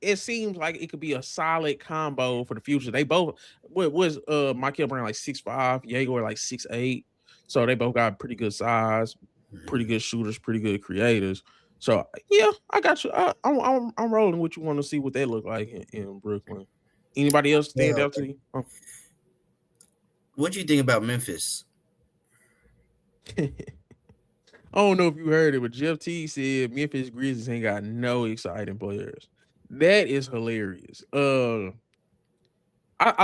It seems like it could be a solid combo for the future. They both what was Michael Brown like 6'5", Jaeger like 6'8". So they both got pretty good size, pretty Mhm. good shooters, pretty good creators. So yeah, I got you. I'm rolling with you. Want to see what they look like in Brooklyn. Anybody else stand Well, out to you? Oh. what do you think about Memphis? I don't know if you heard it, but Jeff T said Memphis Grizzlies ain't got no exciting players. That is hilarious. I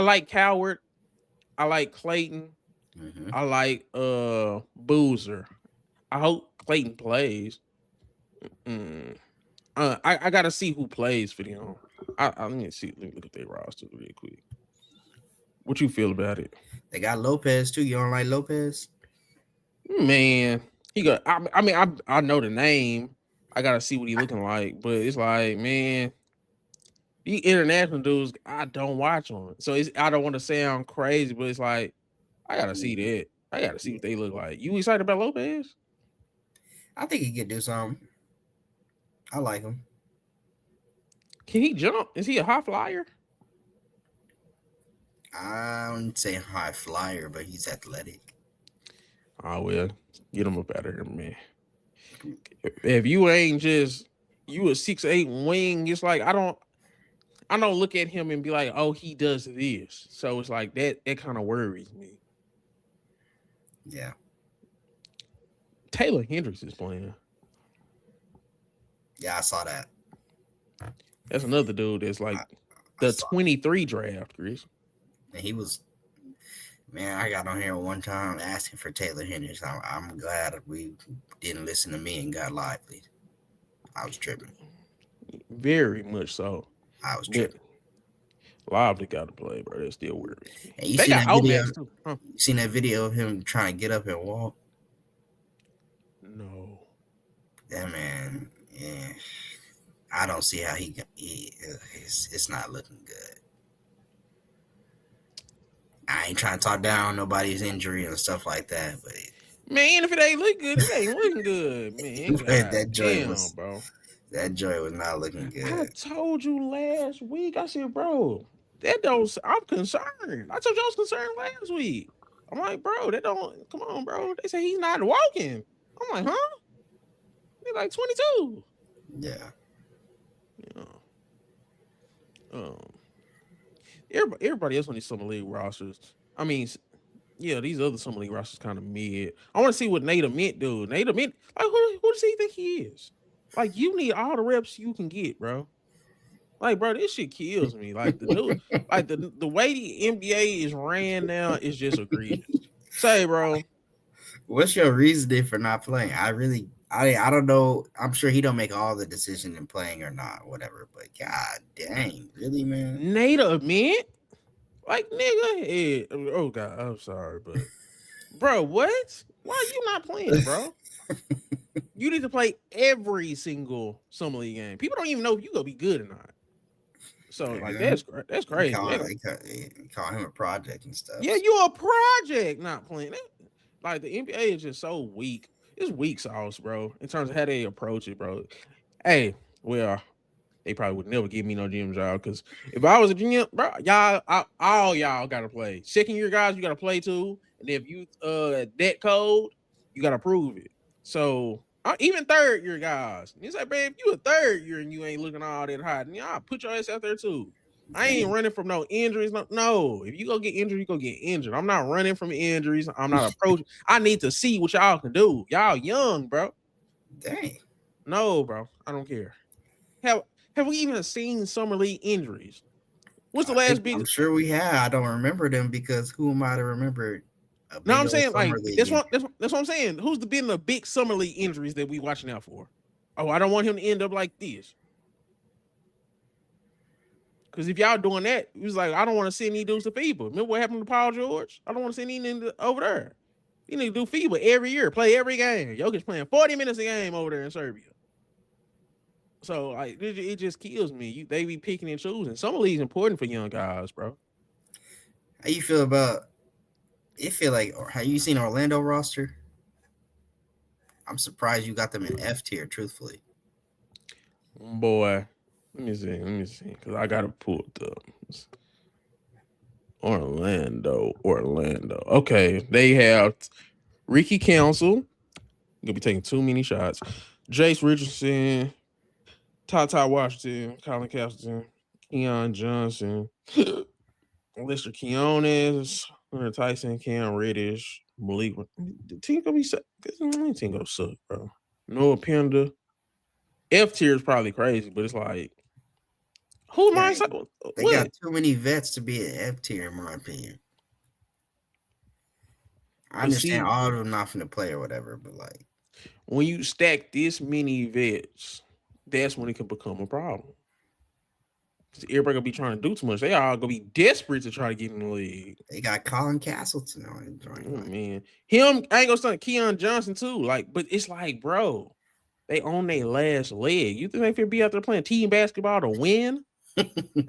like Coward. I like Clayton. hmm I like Boozer. I hope Clayton plays. Mm. I gotta see who plays for them. Let me see. Let me look at their roster real quick. What you feel about it, They got Lopez too. You don't like Lopez? man? He got. I mean, I know the name. I gotta see what he looking like, but it's like, man, these international dudes, I don't watch them. So I don't want to sound crazy, but it's like I gotta see Mhm. that. I gotta see Yeah. what they look like. You excited about Lopez? I think he could do something. I like him. Can he jump? Is he a high flyer? I wouldn't say high flyer, but he's athletic. Oh well, get him up out of here, man. If you ain't just you a 6'8" wing, it's like I don't look at him and be like, oh, he does this. So it's like that kind of worries me. Yeah. Taylor Hendricks is playing. Yeah, I saw that. That's another dude that's I, like I the saw 23 draft, Chris. that. And he was, man, I got on here one time asking for Taylor Hendricks. I'm glad we didn't listen to me and got lively. I was tripping. Very much so. I was But tripping. Lively got to play, bro. That still worries me. And you They seen got that video? Omax too, huh? You seen that video of him trying to get up and walk? No. That man, yeah, I don't see how it's not looking good. I ain't trying to talk down nobody's injury and stuff like that, Man, if it ain't look good, it ain't looking good, man. but God damn, bro. that joy was not looking I good. told you last week. I said, bro, that don't. I'm concerned. I told you I was concerned last week. I'm like, bro, that don't. Come on, bro. They say he's not walking. I'm like, huh? He's like 22. Yeah, You know, um, everybody else on these summer league rosters. I mean, yeah, these other summer league rosters kind of mid. I want to see what Nader Mint do. Nader Mint, like, who does he think he is? Like, you need all the reps you can get, bro. Like, bro, this shit kills me. Like the way the NBA is ran now is just egregious. Say, bro, what's your reasoning for not playing? I don't know. I'm sure he don't make all the decision in playing or not, whatever. But god dang, really, man. Nader Mint, like nigga, oh god, I'm sorry, but bro, what? Why are you not playing, bro? You need to play every single summer league game. People don't even know if you gonna be good or not. So like Yeah. that's He crazy. call, he call him a project and stuff. Yeah, you a project not playing. Like the NBA is just so weak. It's weak sauce, bro, in terms of how they approach it, bro. Hey, well, they probably would never give me no gym job because if I was a GM, bro, all y'all gotta play. Second year guys, you gotta play too. And if you that code, you gotta prove it. So even third year guys, it's like, man, if you a third year and you ain't looking all that hot, yeah, I'll put your ass out there too. I ain't Dang. running from no injuries. No. If you go get injured, you go get injured. I'm not running from injuries. I'm not approaching. I need to see what y'all can do. Y'all young, bro. Dang. No, bro. I don't care. Have have we even seen summer league injuries? What's the last I'm big? sure we have. I don't remember them because who am I to remember a No, big I'm old saying summer like league? that's what I'm saying. Who's been the big summer league injuries that we watching out for? Oh, I don't want him to end up like this. Because if y'all doing that, he was like, I don't want to send these dudes to FIBA. Remember what happened to Paul George? I don't want to send these over there. You need to do FIBA every year, play every game. Jokic playing 40 minutes a game over there in Serbia. So like it just kills me. They be picking and choosing. Summer league's important for young guys, bro. How you feel about it? Feel like have you seen Orlando roster? I'm surprised you got them in F tier. Truthfully, Boy, let me see, because I got to pull it up. Orlando. Okay, they have Ricky Council. Gonna be taking too many shots. Jace Richardson, Ty Washington, Colin Castleton, Keon Johnson, Lester Keonis, Hunter Tyson, Cam Reddish, Malik. The team gonna be suck. The team gonna suck, bro. Noah Pender. F tier is probably crazy, but it's like, who am yeah, I? they got What? too many vets to be in F tier, in my opinion. I But understand see, all of them not finna play or whatever, but like, when you stack this many vets, that's when it can become a problem. Everybody gonna be trying to do too much. They all gonna be desperate to try to get in the league. they got Colin Castleton on the joint. Oh Like, man, him I ain't gonna stunt Keon Johnson too. Like, but it's like, bro, they on their last leg. You think they could be out there playing team basketball to win?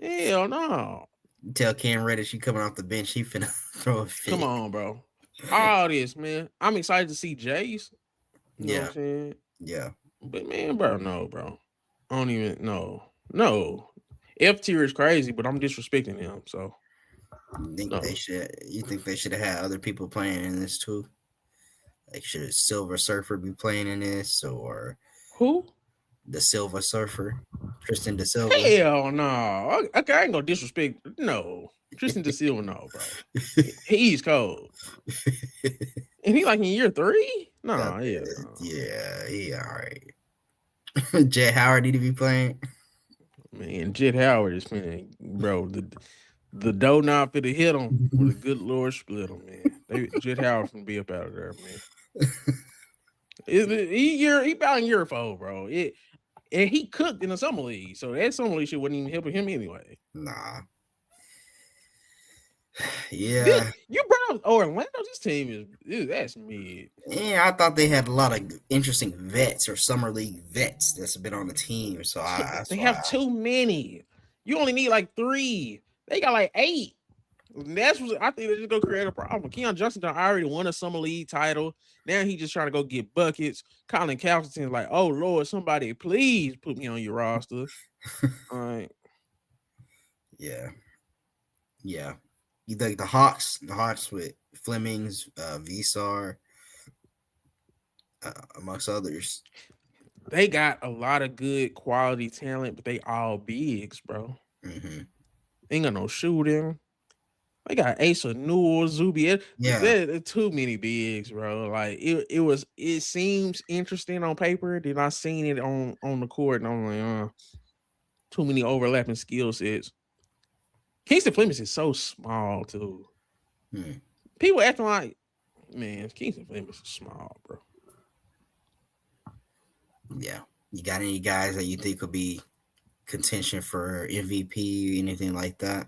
Hell no. tell Cam Reddish you coming off the bench, he finna throw a Come fit. on, bro. All this, man. I'm excited to see Jace. You know what I'm Yeah, saying? yeah. But man, bro, no, bro. I don't even know. No. F tier is crazy, but I'm disrespecting him. So You think they no. should? You think they should have had other people playing in this too? Like, should Silver Surfer be playing in this, or Who? the Silver Surfer, Tristan De Silva? Hell no. Okay, I ain't gonna disrespect. No. Tristan DeSilva, no, bro. He's cold. And he like in year 3? That- No, yeah, no. yeah, he all right. Jet Howard need to be playing. Man, Jet Howard is man, bro. The dough not fit to hit him with a good Lord split him, man. Jet Howard finna be up out of there, man. He about in year 4, bro. And he cooked in the summer league, so that summer league shit wasn't even helping him anyway. Nah, Yeah, You brought up Orlando. This team that's mid. yeah. I thought they had a lot of interesting vets or summer league vets that's been on the team. So that's They why. have too many. You only need like 3. They got like 8. That's what I think they're just gonna create a problem. Keon Johnson done already won a summer league title. Now he just trying to go get buckets. Colin Castleton's like, oh Lord, somebody please put me on your roster. All right. Yeah, yeah. You think the Hawks with Flemings, Visar, amongst others. They got a lot of good quality talent, but they all bigs, bro. Hmm. Ain't got no shooting. They got Asa Newell, Zubier. Yeah. There too many bigs, bro. Like it seems interesting on paper. Then I seen it on the court, and I'm like, too many overlapping skill sets. Kingston Flemings is so small too. Hmm. People acting like, man, Kingston Flemings is small, bro. Yeah. You got any guys that you think could be contention for MVP or anything like that?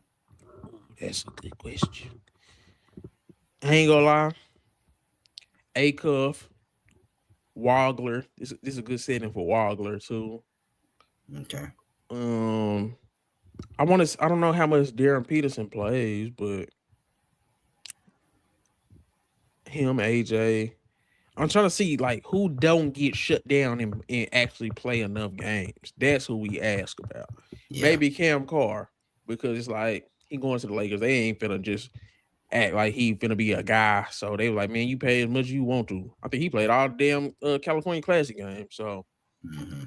Ooh, that's a good question. I ain't gonna lie. A Cuff, Wagler. This is a good setting for Wagler too. Okay. Um, I want to. I don't know how much Darren Peterson plays, but him, AJ. I'm trying to see like who don't get shut down and actually play enough games. That's who we ask about. Yeah. Maybe Cam Carr because it's like he going to the Lakers. They ain't finna just act like he finna be a guy. So they were like, man, you pay as much as you want to. I think he played all the damn California Classic games. So Hmm.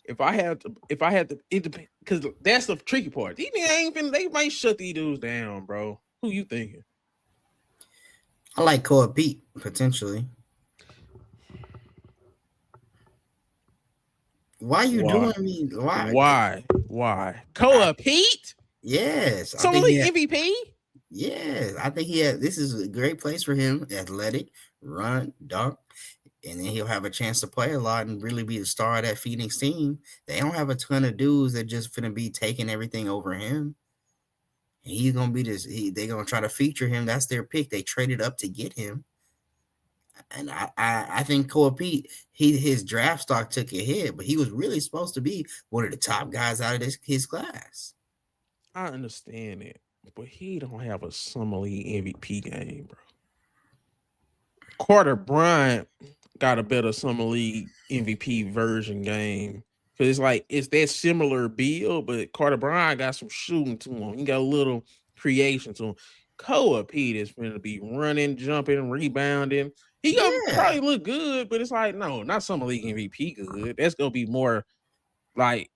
if I had to, it depends because that's the tricky part. These niggas ain't finna. They might shut these dudes down, bro. Who you thinking? I like Cole Pete potentially. Why you Why? doing me? Why? Why? I, Koa Pete? yes, I Summer think he League had. MVP? Yes, I think he had. This is a great place for him. Athletic, run, dunk, and then he'll have a chance to play a lot and really be the star of that Phoenix team. They don't have a ton of dudes that just finna be taking everything over him. He's gonna be this. They're gonna try to feature him. That's their pick. They traded up to get him, and I think Cole Pete, his draft stock took a hit, but he was really supposed to be one of the top guys out of his class. I understand it, but he don't have a Summer League MVP game, bro. Carter Bryant got a better Summer League MVP version game. Cause it's like it's that similar build, but Carter Bryant got some shooting to him. He got a little creation to him. Koa Pete is going to be running, jumping, rebounding. He gonna Yeah, probably look good, but it's like no, not Summer League MVP good. That's gonna be more like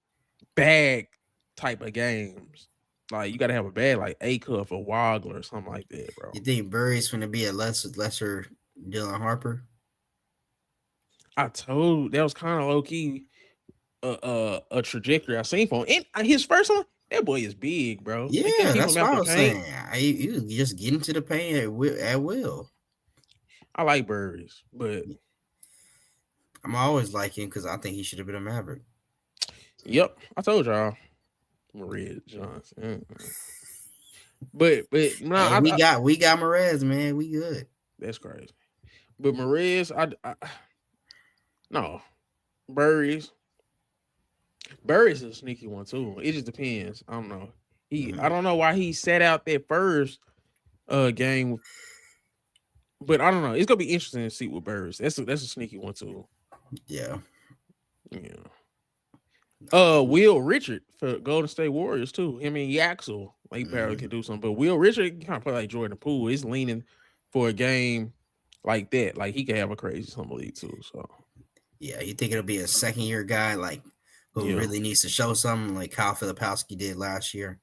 bag type of games. Like you got to have a bag like A Cuff or Wagler or something like that, you bro. think Burry's gonna be a lesser Dylan Harper? I told that was kind of low key a trajectory I seen for him. And his first one, that boy is big, bro. They couldn't Yeah, keep him that's out what I the was paint. saying. You just get into the paint at will. I like Burris, but I'm always like him because I think he should have been a Maverick. yep, I told y'all Maria Johnson. But no, Hey, we got Merez, man. We good. that's crazy. But Mariz, no Burris. Burris is a sneaky one too. It just depends. I don't know. I Mhm. don't know why he sat out that first game, but I don't know. It's gonna be interesting to see with Burris. That's a sneaky one too. Yeah. Yeah. No. Will Richard for Golden State Warriors too. Him and Yaxel, like apparently can Mhm. do something. But Will Richard kind of play like Jordan Poole. He's leaning for a game like that. Like he could have a crazy summer league too. So Yeah, you think it'll be a second year guy like who yeah, really needs to show something like Kyle Filipowski did last year?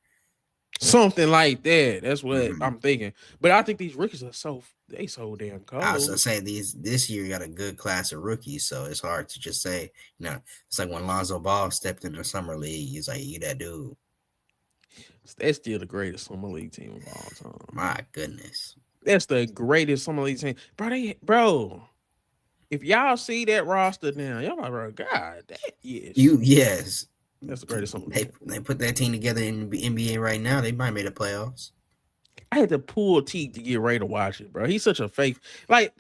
something like that. That's what Mhm. I'm thinking. But I think these rookies are so damn I was gonna cold. say this year got a good class of rookies, so it's hard to just say. It's like when Lonzo Ball stepped into the summer league. He's like, you that dude. That's still the greatest summer league team of all time. My goodness. That's the greatest summer league team, bro. Bro. If y'all see that roster now, y'all like, bro, God, that yes, Yes. that's the greatest summer league They team. they put that team together in the NBA right now. They might make the playoffs. I had to pull teeth to get ready to watch it, bro. He's such a fake, like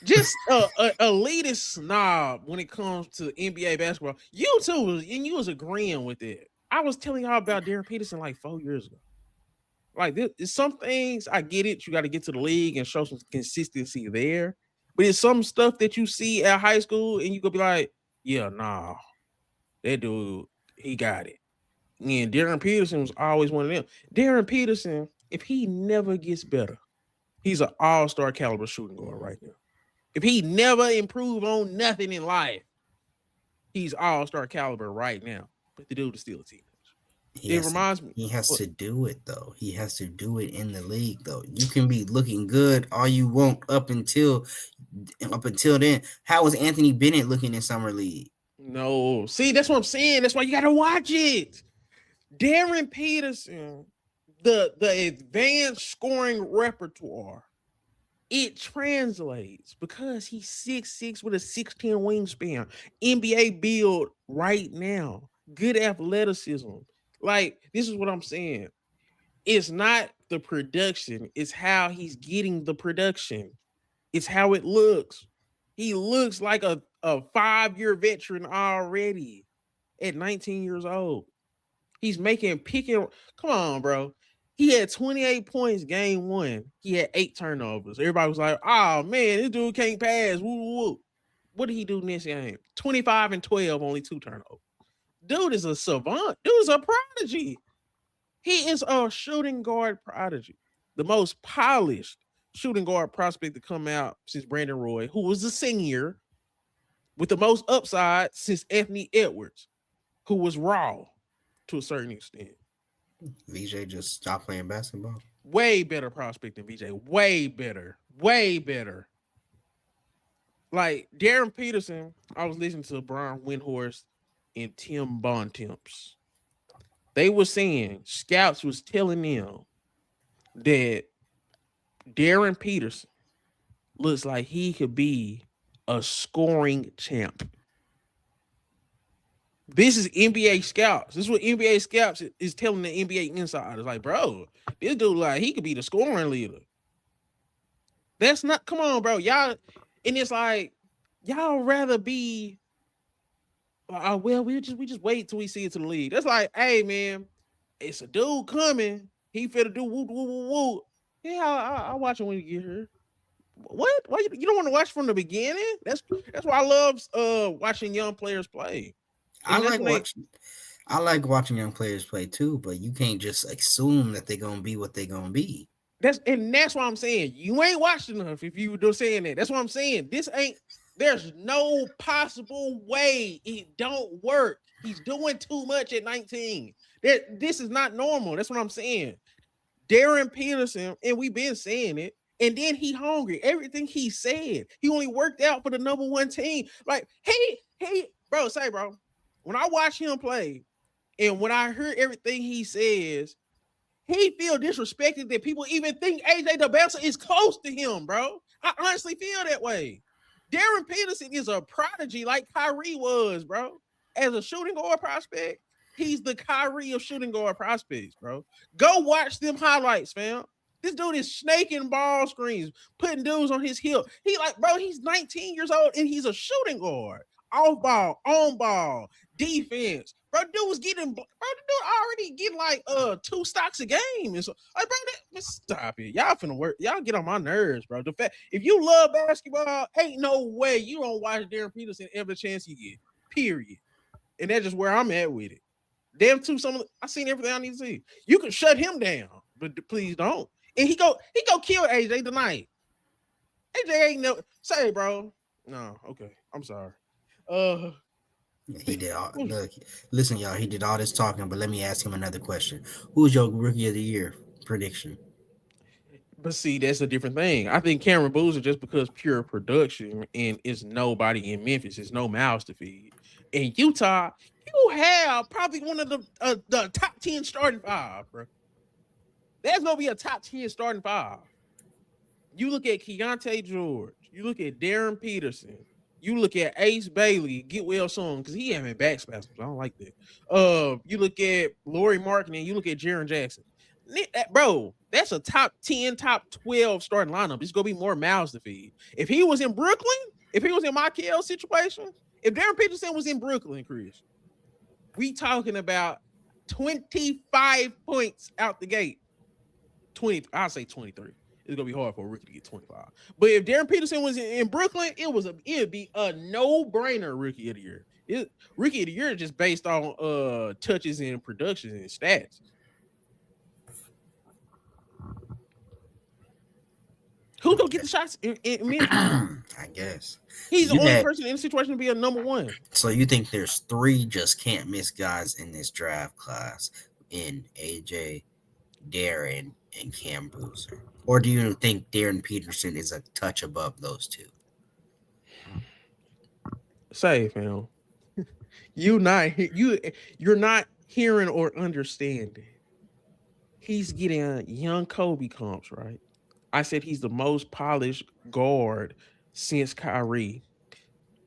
just a elitist snob when it comes to NBA basketball. You too, and you was agreeing with it. I was telling y'all about Darren Peterson like 4 years ago. Like some things I get it. You got to get to the league and show some consistency there. But it's some stuff that you see at high school and you could be like, yeah, nah, that dude, he got it. And Darren Peterson was always one of them. Darren Peterson, if he never gets better, he's an all-star caliber shooting guard right now. If he never improve on nothing in life, he's all-star caliber right now. But the dude is still a teenager. He It has to reminds me. he has What? to do it though. He has to do it in the league though. You can be looking good all you want up until then. How was Anthony Bennett looking in summer league? No. See, that's what I'm saying. That's why you got to watch it. Darren Peterson, the advanced scoring repertoire, it translates because he's 6'6" with a 6'10" wingspan. NBA build right now. Good athleticism. Like, this is what I'm saying. It's not the production, it's how he's getting the production. It's how it looks. He looks like a 5-year veteran already at 19 years old. He's making picking. Come on, bro. He had 28 points game one. He had 8 turnovers. Everybody was like, oh man, this dude can't pass. Woo, woo, woo. What did he do next game? 25 and 12, only 2 turnovers. Dude is a savant. Dude is a prodigy. He is a shooting guard prodigy. The most polished shooting guard prospect to come out since Brandon Roy, who was a senior with the most upside since Anthony Edwards, who was raw to a certain extent. VJ just stopped playing basketball. Way better prospect than VJ. Way better. Way better. Like Darren Peterson, I was listening to Brian Windhorst and Tim Bontemps. They were saying scouts was telling them that Darren Peterson looks like he could be a scoring champ. This is NBA scouts. This is what NBA scouts is telling the NBA insiders. Like, bro, this dude like he could be the scoring leader. That's not. Come on, bro. Y'all, and it's like y'all rather be. Well, we just wait till we see it to the league. That's like, hey man, it's a dude coming. He finna do woo woo woo woo. Yeah, I'll watch him when he get here. What? Why you don't want to watch from the beginning? That's why I love watching young players play. I And that's like when they watching. I like watching young players play too, but you can't just assume that they're gonna be what they're gonna be. that's what I'm saying. You ain't watched enough if you were saying that. That's what I'm saying. This ain't there's no possible way it don't work. He's doing too much at 19. This is not normal. That's what I'm saying. Darren Peterson, and we've been saying it. And then he hungry. Everything he said, he only worked out for the number one team. Like, bro. When I watch him play, and when I hear everything he says, he feel disrespected that people even think AJ DeBelsa is close to him, bro. I honestly feel that way. Darren Peterson is a prodigy like Kyrie was, bro. As a shooting guard prospect, he's the Kyrie of shooting guard prospects, bro. Go watch them highlights, fam. This dude is snaking ball screens, putting dudes on his heel. He like, bro, he's 19 years old and he's a shooting guard. Off ball, on ball, defense. Bro, dude was getting, bro, the dude already getting like 2 stocks a game. And so, like, bro, stop it. Y'all finna work. Y'all get on my nerves, bro. The fact, if you love basketball, ain't no way you don't watch Darren Peterson every chance you get. Period. And that's just where I'm at with it. Damn, too. I seen everything I need to see. You can shut him down, but please don't. And he go kill AJ tonight. AJ ain't no say, bro. No, okay. I'm sorry. Uh, He did all look. Listen, y'all. He did all this talking, but let me ask him another question. Who's your rookie of the year prediction? but see, that's a different thing. I think Cameron Boozer just because pure production and it's nobody in Memphis, it's no mouths to feed. In Utah, you have probably one of the top 10 starting five, bro. There's gonna be a top 10 starting five. You look at Keontae George, you look at Darren Peterson, you look at Ace Bailey, get well soon, because he having back spasms. I don't like that. You look at Laurie Markkinen, you look at Jaren Jackson. Bro, that's a top 10, top 12 starting lineup. It's gonna be more mouths to feed. If he was in Brooklyn, if he was in Michael's situation, if Darren Peterson was in Brooklyn, Chris, we talking about 25 points out the gate. 20, I'll say 23. It's gonna be hard for a rookie to get 25. But if Darren Peterson was in Brooklyn, it'd be a no-brainer rookie of the year. Rookie of the year just based on touches and production and stats. Who's gonna get the shots in Memphis? I guess. He's the You only had person in the situation to be a number one. so you think there's three just can't miss guys in this draft class in AJ, Darren, and Cam Boozer? Or do you think Darren Peterson is a touch above those two? Say, fam, you're not hearing or understanding. He's getting young Kobe comps, right? I said he's the most polished guard since Kyrie.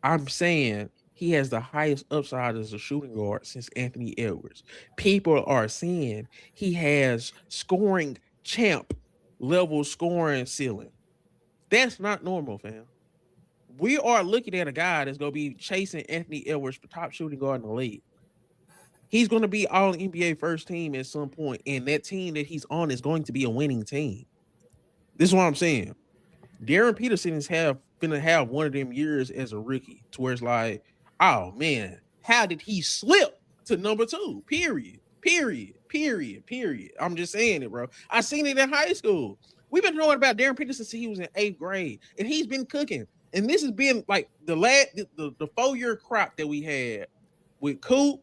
I'm saying he has the highest upside as a shooting guard since Anthony Edwards. People are saying he has scoring champ level scoring ceiling. That's not normal, fam. We are looking at a guy that's going to be chasing Anthony Edwards for top shooting guard in the league. He's going to be all NBA first team at some point, and that team that he's on is going to be a winning team. This is what I'm saying. Darren Peterson is finna have one of them years as a rookie to where it's like, oh man, how did he slip to number two? Period. Period. Period. Period. I'm just saying it, bro. I seen it in high school. We've been knowing about Darren Peterson since he was in 8th grade, and he's been cooking. And this has been like the 4-year crop that we had with Coop,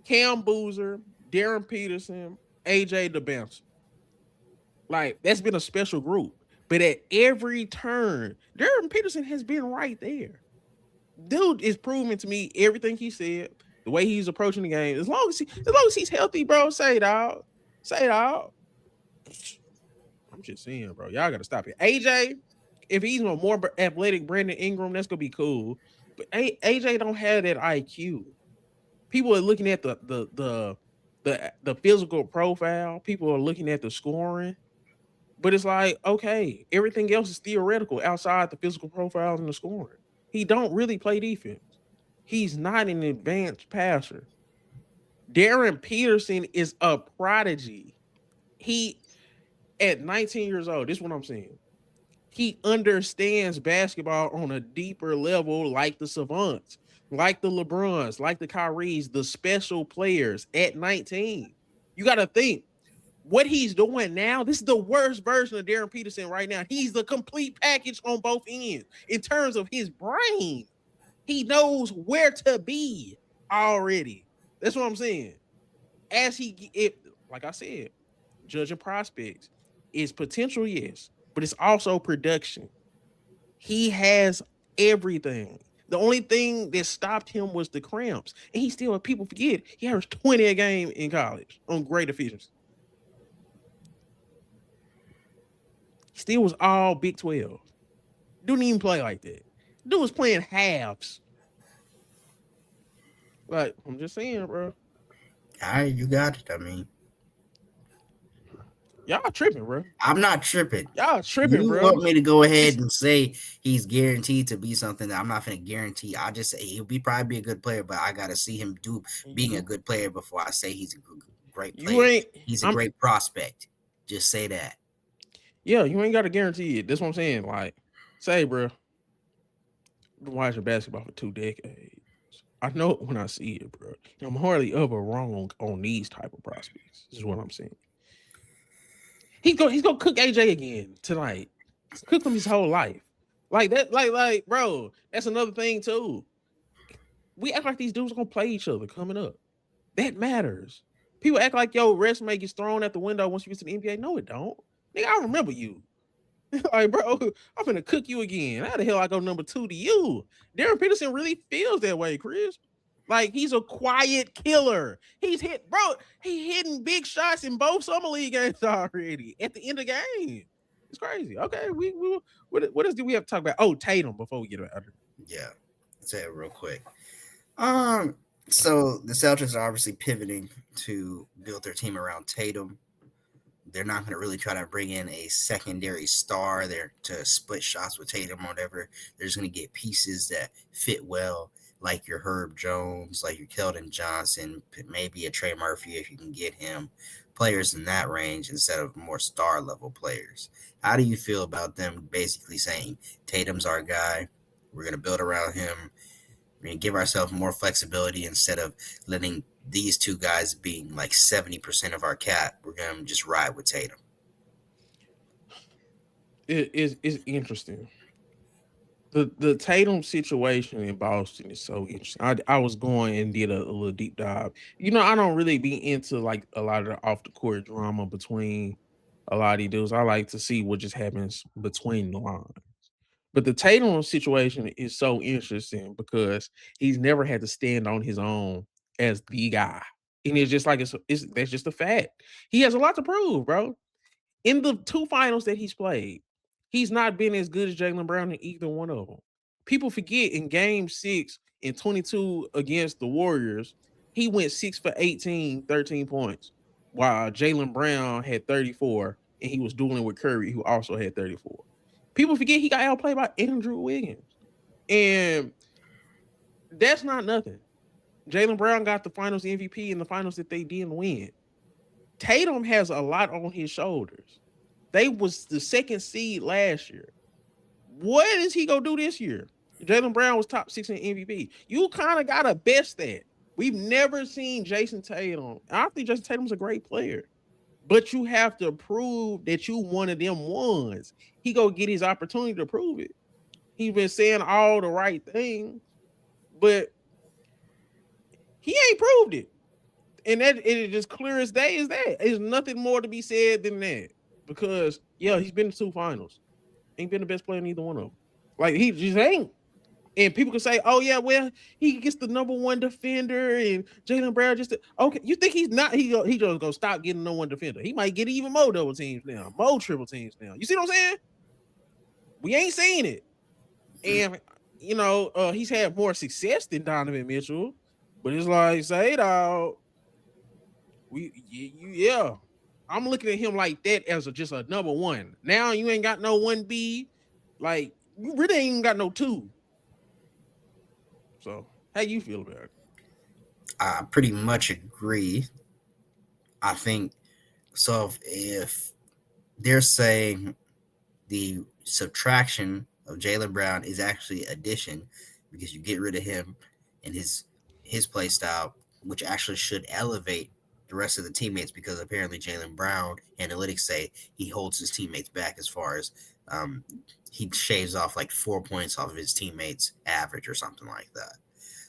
Cam Boozer, Darren Peterson, AJ the bouncer. Like that's been a special group. But at every turn, Darren Peterson has been right there. Dude is proving to me everything he said, the way he's approaching the game. As long as he's healthy, bro, say dog. Say dog. I'm just saying, bro. Y'all gotta stop it. AJ, if he's a more athletic Brandon Ingram, that's gonna be cool. But AJ don't have that IQ. People are looking at the physical profile. People are looking at the scoring. But it's like, okay, everything else is theoretical outside the physical profile and the scoring. He don't really play defense. He's not an advanced passer. Darren Peterson is a prodigy. He at 19 years old, this is what I'm saying. He understands basketball on a deeper level, like the savants, like the LeBrons, like the Kyries, the special players at 19. You got to think what he's doing now, this is the worst version of Darren Peterson right now. He's the complete package on both ends in terms of his brain. He knows where to be already. That's what I'm saying. Like I said, judging prospects is potential, yes, but it's also production. He has everything. The only thing that stopped him was the cramps. And he still, people forget, he averaged 20 a game in college on great efficiency. He still was all Big 12. Didn't even play like that. Dude was playing halves. Like, I'm just saying, bro. All right, you got it. I mean, Y'all tripping, bro. I'm not tripping. Y'all tripping, You bro. want me to go ahead It's and say he's guaranteed to be something that I'm not going to guarantee. I just say probably be a good player, but I got to see him do being a you good player before I say he's a great you player. ain't He's a I'm great prospect. Just say that. yeah, you ain't gotta guarantee it. That's what I'm saying. Like, say, bro, I've been watching basketball for 2 decades. I know it when I see it, bro. I'm hardly ever wrong on these type of prospects. This is what I'm saying. He's gonna cook AJ again tonight. He's cooked him his whole life. Like that, bro, that's another thing too. We act like these dudes gonna play each other coming up. That matters. People act like your resume gets thrown out the window once you get to the NBA. No, it don't. Nigga, I remember you. Like, bro, I'm gonna cook you again. How the hell I go number 2 to you? Darren Peterson really feels that way, Chris. Like he's a quiet killer. He hitting big shots in both summer league games already at the end of the game. It's crazy. Okay, what else do we have to talk about? Oh, Tatum before we get out of here. Yeah. Say it real quick. Um, so the Celtics are obviously pivoting to build their team around Tatum, they're not going to really try to bring in a secondary star there to split shots with Tatum or whatever. They're just going to get pieces that fit well, like your Herb Jones, like your Keldon Johnson, maybe a Trey Murphy if you can get him. Players in that range instead of more star level players. How do you feel about them basically saying Tatum's our guy? We're going to build around him. We're going to give ourselves more flexibility instead of letting these two guys being like 70% of our cap. We're going to just ride with Tatum. It's interesting. The Tatum situation in Boston is so interesting. I was going and did a little deep dive. You know, I don't really be into like a lot of the off the court drama between a lot of these dudes. I like to see what just happens between the lines. But the Tatum situation is so interesting because he's never had to stand on his own as the guy. And it's just like it's that's just a fact. He has a lot to prove, bro. In the two finals that he's played, he's not been as good as Jalen Brown in either one of them. People forget in game 6 in 22 against the Warriors, he went 6 for 18, 13 points, while Jalen Brown had 34 and he was dueling with Curry, who also had 34. People forget he got outplayed by Andrew Wiggins. And that's not nothing. Jalen Brown got the finals MVP in the finals that they didn't win. Tatum has a lot on his shoulders. They was the second seed last year. What is he gonna do this year? Jalen Brown was top 6 in MVP. You kind of gotta best that. We've never seen Jason Tatum. I think Jason Tatum's a great player, but you have to prove that you one of them ones. He go get his opportunity to prove it. He's been saying all the right things, but he ain't proved it. And that it is just clear as day as that. There's nothing more to be said than that. Because yeah, he's been to 2 finals. Ain't been the best player in either one of them. Like he just ain't. And people can say, "Oh yeah, well he gets the number one defender, and Jalen Brown just okay." You think he's not? He just gonna stop getting no one defender. He might get even more double teams now, more triple teams now. You see what I'm saying? We ain't saying it, and he's had more success than Donovan Mitchell, but it's like say dog, yeah. I'm looking at him like that as just a number one. Now you ain't got no 1B, like you really ain't even got no 2. So how you feel about it? I pretty much agree. I think so. If they're saying the subtraction of Jalen Brown is actually addition because you get rid of him and his play style, which actually should elevate the rest of the teammates because apparently Jalen Brown analytics say he holds his teammates back as far as um, he shaves off like 4 points off of his teammates' average or something like that.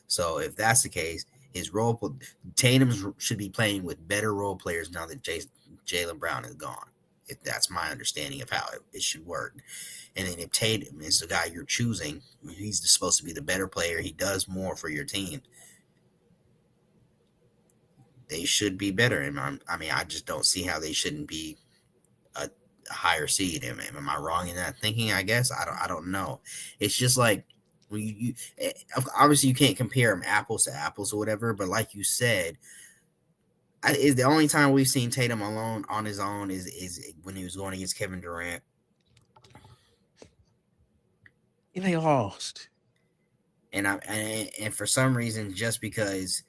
So if that's the case, his role Tatum should be playing with better role players now that Jalen Brown is gone. If that's my understanding of how it should work. And then if Tatum is the guy you're choosing, he's supposed to be the better player. He does more for your team. They should be better. And I mean, I just don't see how they shouldn't be a higher seed. Am I wrong in that thinking? I guess I don't know. It's just like when obviously you can't compare them apples to apples or whatever. But like you said, is the only time we've seen Tatum alone on his own is when he was going against Kevin Durant. And they lost. And for some reason, just because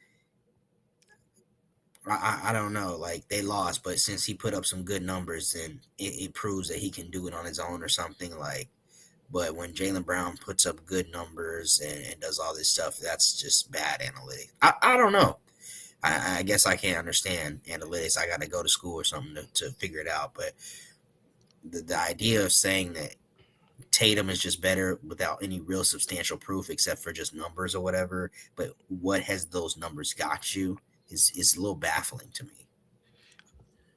I don't know, like they lost, but since he put up some good numbers, then it proves that he can do it on his own or something. Like, but when Jalen Brown puts up good numbers and does all this stuff, that's just bad analytics. I don't know. I guess I can't understand analytics. I got to go to school or something to figure it out. But the idea of saying that Tatum is just better without any real substantial proof except for just numbers or whatever. But what has those numbers got you is a little baffling to me.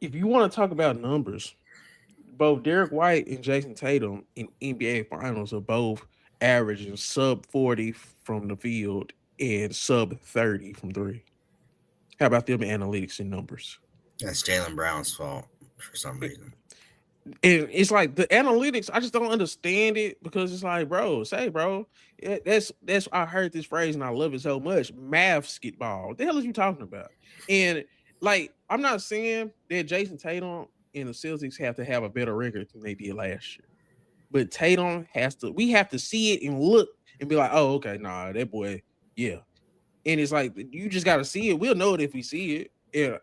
If you want to talk about numbers, both Derek White and Jason Tatum in NBA Finals are both averaging sub 40 from the field and sub 30 from three. How about them analytics and numbers? That's Jalen Brown's fault for some It- reason. and it's like the analytics, I just don't understand it because it's like, bro, say, bro, that's I heard this phrase and I love it so much. Math ball. What the hell is you talking about? And like, I'm not saying that Jason Tatum and the Celtics have to have a better record than they did last year. But Tatum has to. We have to see it and look and be like, oh, okay, nah, that boy, yeah. And it's like you just got to see it. We'll know it if we see it.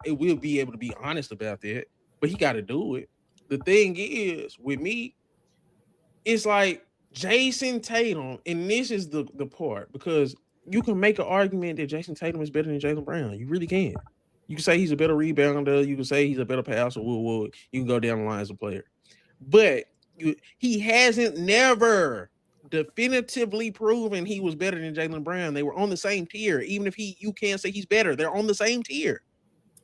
And we'll be able to be honest about that. But he got to do it. The thing is, with me, it's like Jason Tatum, and this is the part because you can make an argument that Jason Tatum is better than Jaylen Brown. You really can. You can say he's a better rebounder. You can say he's a better passer. Woo. You can go down the line as a player, but he hasn't never definitively proven he was better than Jaylen Brown. They were on the same tier. Even if you can't say he's better, they're on the same tier.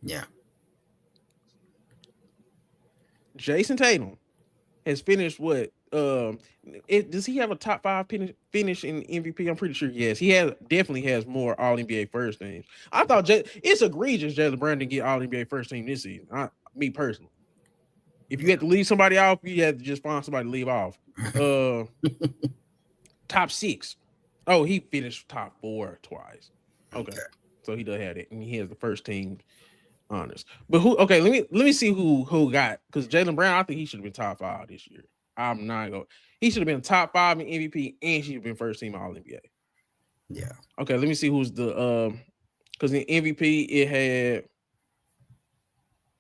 Yeah. Jason Tatum has finished what? Does he have a top 5 finish in MVP? I'm pretty sure yes. He definitely has more All NBA first teams. I thought it's egregious Jaylen Brown didn't get All NBA first team this season. Me personally, if you had to leave somebody off, you had to just find somebody to leave off. Top 6. Oh, he finished top 4 twice. Okay. So he does have it, and he has the first team honors. But who? Okay, let me see who got, because Jaylen Brown, I think he should have been top 5 this year. I'm not going. He should have been top 5 in MVP, and she should have been first team All NBA. Yeah. Okay, let me see who's the because in MVP it had.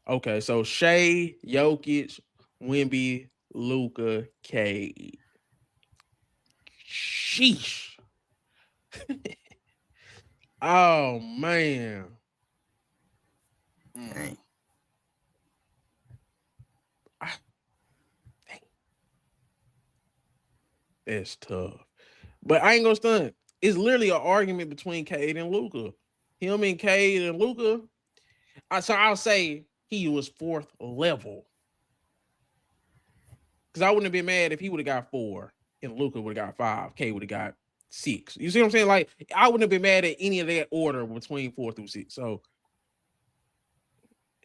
Okay, so Shea, Jokic, Wemby, Luka, Cade. Sheesh. Oh man. Dang. That's tough. But I ain't gonna stunt. It's literally an argument between Cade and Luka. Him and Cade and Luka. So I'll say he was 4th level. Because I wouldn't have been mad if he would have got 4 and Luka would have got 5. Cade would have got 6. You see what I'm saying? Like, I wouldn't have been mad at any of that order between 4 through 6. So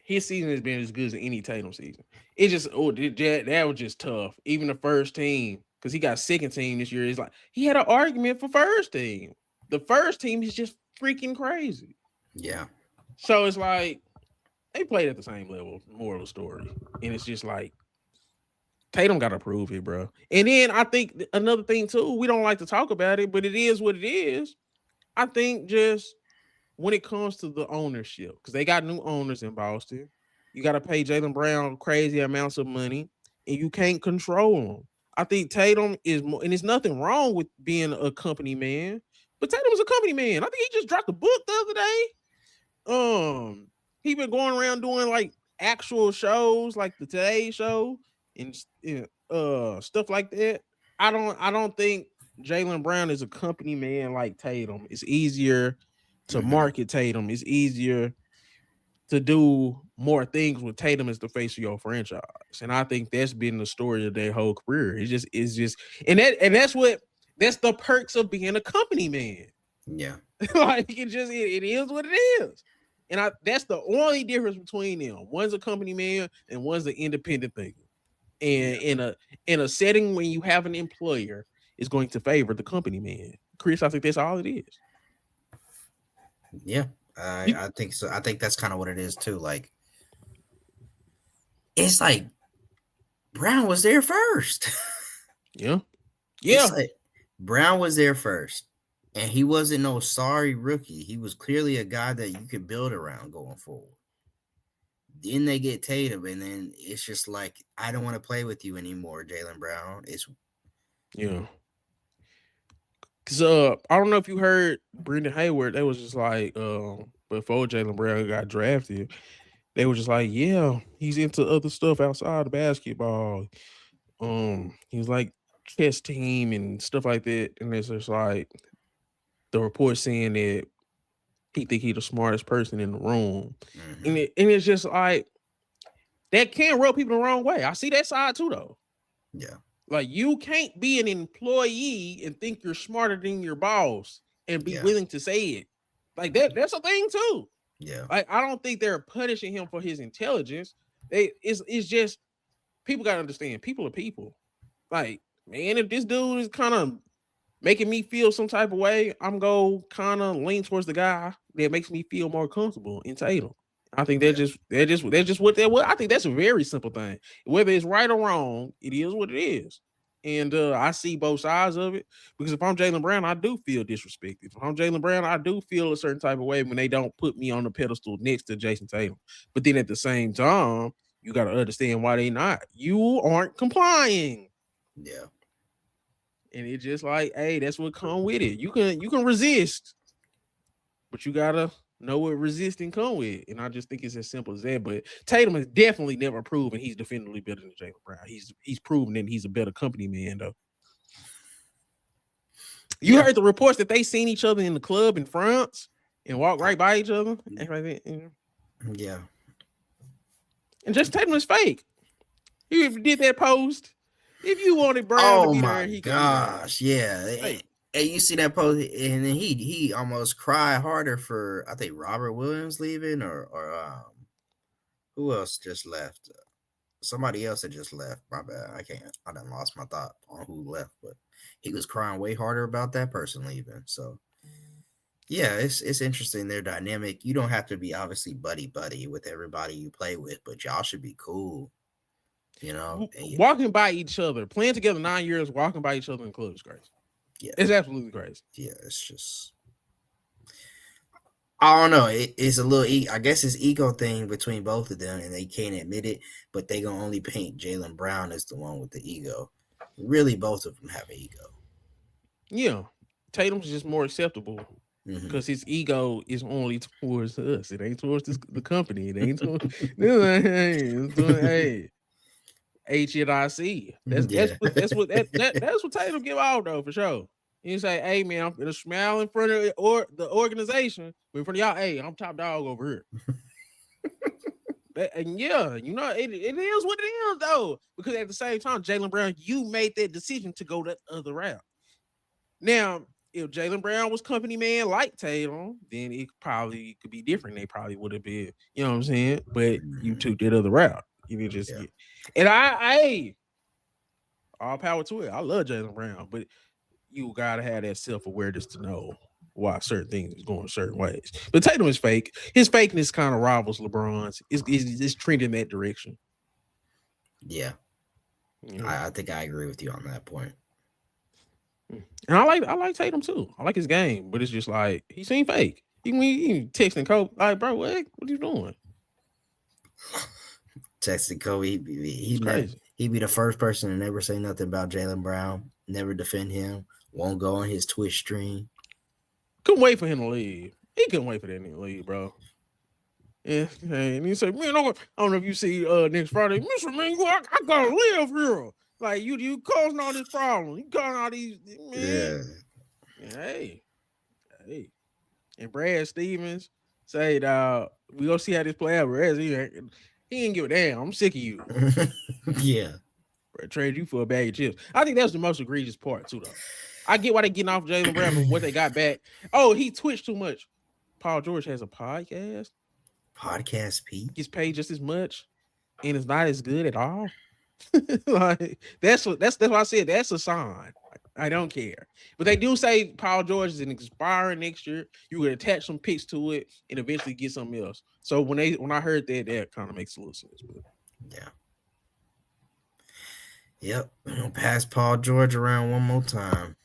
his season has been as good as any Tatum season. It just that was just tough. Even the first team, because he got second team this year. It's like he had an argument for first team. The first team is just freaking crazy. Yeah. So it's like they played at the same level. Moral of the story, and it's just like Tatum got to prove it, bro. And then I think another thing too, we don't like to talk about it, but it is what it is. I think just when it comes to the ownership, because they got new owners in Boston, you got to pay Jaylen Brown crazy amounts of money, and you can't control them. I think Tatum is more, and there's nothing wrong with being a company man, but Tatum is a company man. I think he just dropped a book the other day. He been going around doing like actual shows, like the Today Show and stuff like that. I don't think Jaylen Brown is a company man like Tatum. It's easier to market Tatum. It's easier to do more things with Tatum as the face of your franchise. And I think that's been the story of their whole career. It's just and that's the perks of being a company man. Yeah. Like it is what it is. And that's the only difference between them. One's a company man and one's an independent thinker. And in a setting when you have an employer, is going to favor the company man. Chris, I think that's all it is. Yeah. I think so. I think that's kind of what it is too. Like, it's like Brown was there first. Yeah. It's like Brown was there first. And he wasn't no sorry rookie. He was clearly a guy that you could build around going forward. Then they get Tatum, and then it's just like, I don't want to play with you anymore, Jaylen Brown. Yeah. Cause I don't know if you heard Brendan Hayward. They was just like before Jaylen Brown got drafted, they were just like, yeah, he's into other stuff outside of basketball. He was like chess team and stuff like that, and it's just like the report saying that he think he the smartest person in the room, and it's just like that can rub people the wrong way. I see that side too, though. Yeah. Like you can't be an employee and think you're smarter than your boss and be willing to say it. Like that's a thing too. Yeah. Like I don't think they're punishing him for his intelligence. It's just people gotta understand. People are people. Like, man, if this dude is kind of making me feel some type of way, I'm go kind of lean towards the guy that makes me feel more comfortable in Tatum. I think Yeah. that's just what that was. I think that's a very simple thing. Whether it's right or wrong, it is what it is. And I see both sides of it because if I'm Jalen Brown, I do feel disrespected. If I'm Jalen Brown, I do feel a certain type of way when they don't put me on the pedestal next to Jason Tatum. But then at the same time, you got to understand why they not. You aren't complying, Yeah. and it's just like, hey, that's what come with it. You can resist, but you gotta know what resisting come with. And I just think it's as simple as that. But Tatum has definitely never proven he's definitively better than Jalen Brown. He's proven that he's a better company man though. You Yeah. heard the reports that they seen each other in the club in France and walked right by each other. And, right there, Yeah. and just Tatum is fake. He did that post. If you wanted Brown to Oh be there, my he could be there. gosh. Yeah. Fake. And you see that post, and then he almost cried harder for, I think, Robert Williams leaving, or who else just left? Somebody else that just left. My bad. I done lost my thought on who left, but he was crying way harder about that person leaving. So yeah, it's interesting their dynamic. You don't have to be obviously buddy buddy with everybody you play with, but y'all should be cool, you know. And Walking by each other, playing together 9 years, walking by each other in clubs, crazy. yeah, It's absolutely crazy. yeah, it's just, I don't know. It's a little, I guess it's ego thing between both of them, and they can't admit it. But they gonna only paint Jalen Brown as the one with the ego. Really, both of them have an ego. Yeah. Tatum's just more acceptable Hmm. because his ego is only towards us. It ain't towards the company. It ain't towards it's towards, hey, HNIC. Yeah. That's what Tatum give out though for sure. You say, hey man, I'm gonna smile in front of the organization, but in front of y'all, hey, I'm top dog over here. And yeah, it is what it is though. Because at the same time, Jalen Brown, you made that decision to go that other route. Now, if Jalen Brown was company man like Tatum, then it probably could be different. They probably would have been, you know what I'm saying? But you Mhm. took that other route. You didn't just Yeah. get, and I all power to it. I love Jalen Brown, but you gotta have that self awareness to know why certain things is going certain ways. But Tatum is fake. His fakeness kind of rivals LeBron's. It's trending that direction. Yeah. You know, I think I agree with you on that point. and I like Tatum too. I like his game, but it's just like he seemed fake. He texting Kobe like, bro, what are you doing? Texting Kobe, It's crazy. he'd be the first person to never say nothing about Jalen Brown, never defend him, won't go on his Twitch stream. Couldn't wait for him to leave. He couldn't wait for that nigga to leave, bro. Yeah, and he said, "Man, I don't know if you see next Friday, Mister Mingo, I gotta live here. Like you causing all this problem. You causing all these man. Yeah. Hey, hey." And Brad Stevens say, we gonna see how this play out. He ain't give a damn. I'm sick of you. Yeah. Bro, trade you for a bag of chips. I think that's the most egregious part too, though. I get why they getting off Jalen Brown, but what they got back. Oh, he twitched too much. Paul George has a podcast. Podcast Pete. Gets paid just as much, and it's not as good at all. Like that's why I said that's a sign. I don't care, but they do say Paul George is an expiring next year. You would attach some picks to it and eventually get something else. So when I heard that, that kind of makes a little sense. But Yeah. Yep. Pass Paul George around one more time.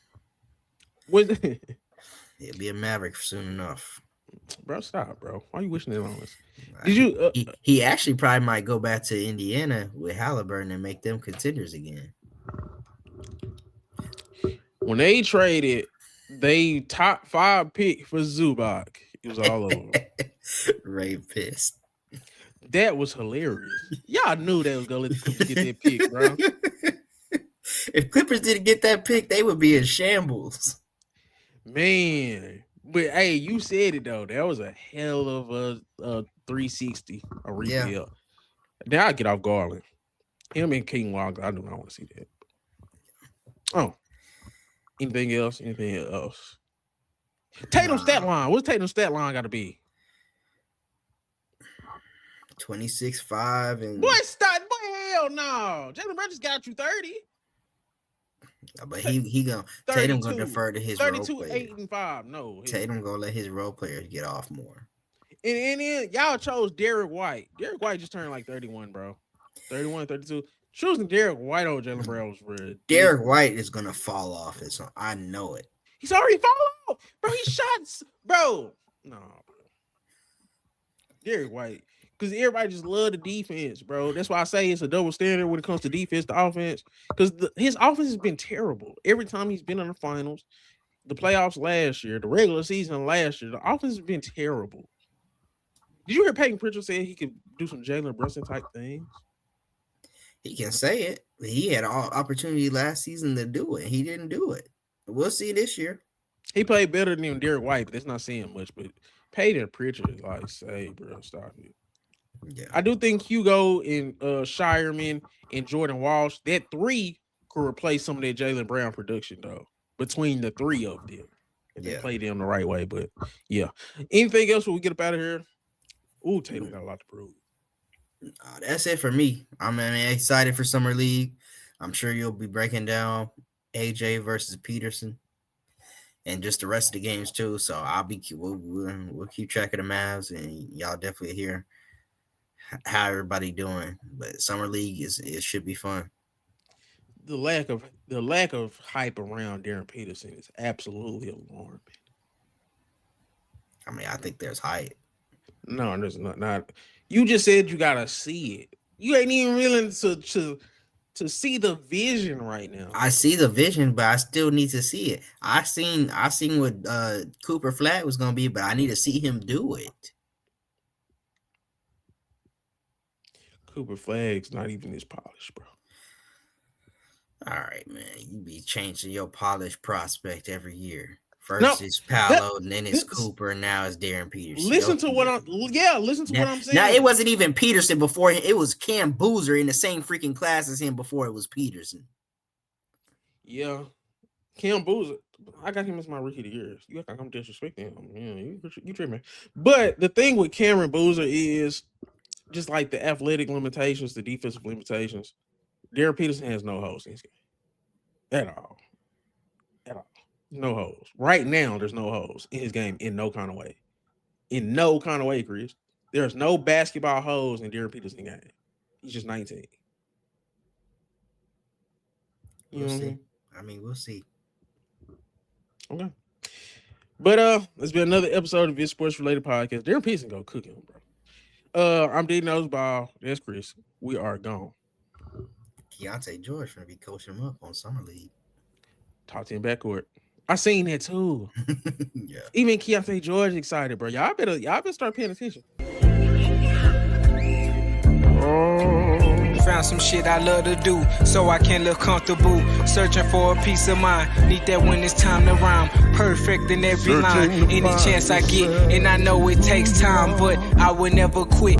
what, He'll be a Maverick soon enough. bro? Stop, bro. Why are you wishing it on us? Uh, Did he, you? he actually probably might go back to Indiana with Halliburton and make them contenders again. When they traded they top 5 pick for Zubac, it was all over. Ray pissed. That was hilarious. Y'all knew they was gonna let the Clippers get that pick, bro. If Clippers didn't get that pick, they would be in shambles. Man, but hey, you said it though. That was a hell of a 360, a Yeah. rebuild. Now I get off Garland. Him and King Walker, I do not want to see that. Oh, anything else? Anything else? Tatum stat Nah. line. What's Tatum's stat line got to be? 26-5 Boy, and stop. Boy, hell no. Jalen Brown just got you 30. but he gonna Tatum gonna 32. defer to his role 32, players. 8 and 5. No, hell Tatum no. gonna let his role players get off more. And then y'all chose Derek White. Derek White just turned like 31, bro. 31, 32. Choosing Derek White over Jaylen Brown was ridiculous. Derek White is gonna fall off. I know it. He's already fallen off, bro. He shots, bro. No, bro. Derek White, because everybody just love the defense, bro. That's why I say it's a double standard when it comes to defense to offense. Because his offense has been terrible every time he's been in the finals, the playoffs last year, the regular season last year. The offense has been terrible. Did you hear Peyton Pritchard say he could do some Jalen Brunson type things? He can say it, but he had all opportunity last season to do it. He didn't do it. We'll see this year. He played better than Derek White, but that's not saying much. But Peyton Pritchard is like, say, bro, stop it. Yeah. I do think Hugo and Shireman and Jordan Walsh, that three could replace some of that Jaylen Brown production, though, between the three of them. If they play them the right way. But, yeah. Anything else when we get up out of here? Ooh, Tatum got a lot to prove. That's it for me. I'm excited for Summer League. I'm sure you'll be breaking down AJ versus Peterson and just the rest of the games too. So we'll keep track of the Mavs, and y'all definitely hear how everybody doing. But Summer League it should be fun. The lack of hype around Darren Peterson is absolutely alarming. I mean, I think there's hype. No, there's not. You just said you gotta see it. You ain't even willing to see the vision right now. I see the vision, but I still need to see it. I seen what Cooper Flag was gonna be, but I need to see him do it. Cooper Flag's not even this polished, bro. All right, man. You be changing your polished prospect every year. First it's Paolo, and then it's Cooper, and now it's Darren Peterson. Listen to what I'm saying. Now it wasn't even Peterson before him. It was Cam Boozer in the same freaking class as him before it was Peterson. Yeah. Cam Boozer. I got him as my rookie of the year. You act like I'm disrespecting him. Yeah, you tripping. But the thing with Cameron Boozer is just like the athletic limitations, the defensive limitations. Darren Peterson has no holes in his game. At all. No holes. Right now, there's no holes in his game in no kind of way. In no kind of way, Chris. There's no basketball holes in Darren Peterson's game. He's just 19. We'll see. I mean, we'll see. Okay. But it's been another episode of this sports related podcast. Darren Peterson go cook him, bro. I'm D Noseball. That's Chris. We are gone. Keontae George gonna be coaching him up on Summer League. Talk to him backcourt. I seen that too. Yeah. Even Keontae George excited, bro. Y'all better start paying attention. Found some shit I love to do, so I can live comfortable. Searching for a peace of mind. Need that when it's time to rhyme. Perfect in every line. Any chance I get, and I know it takes time, but I will never quit.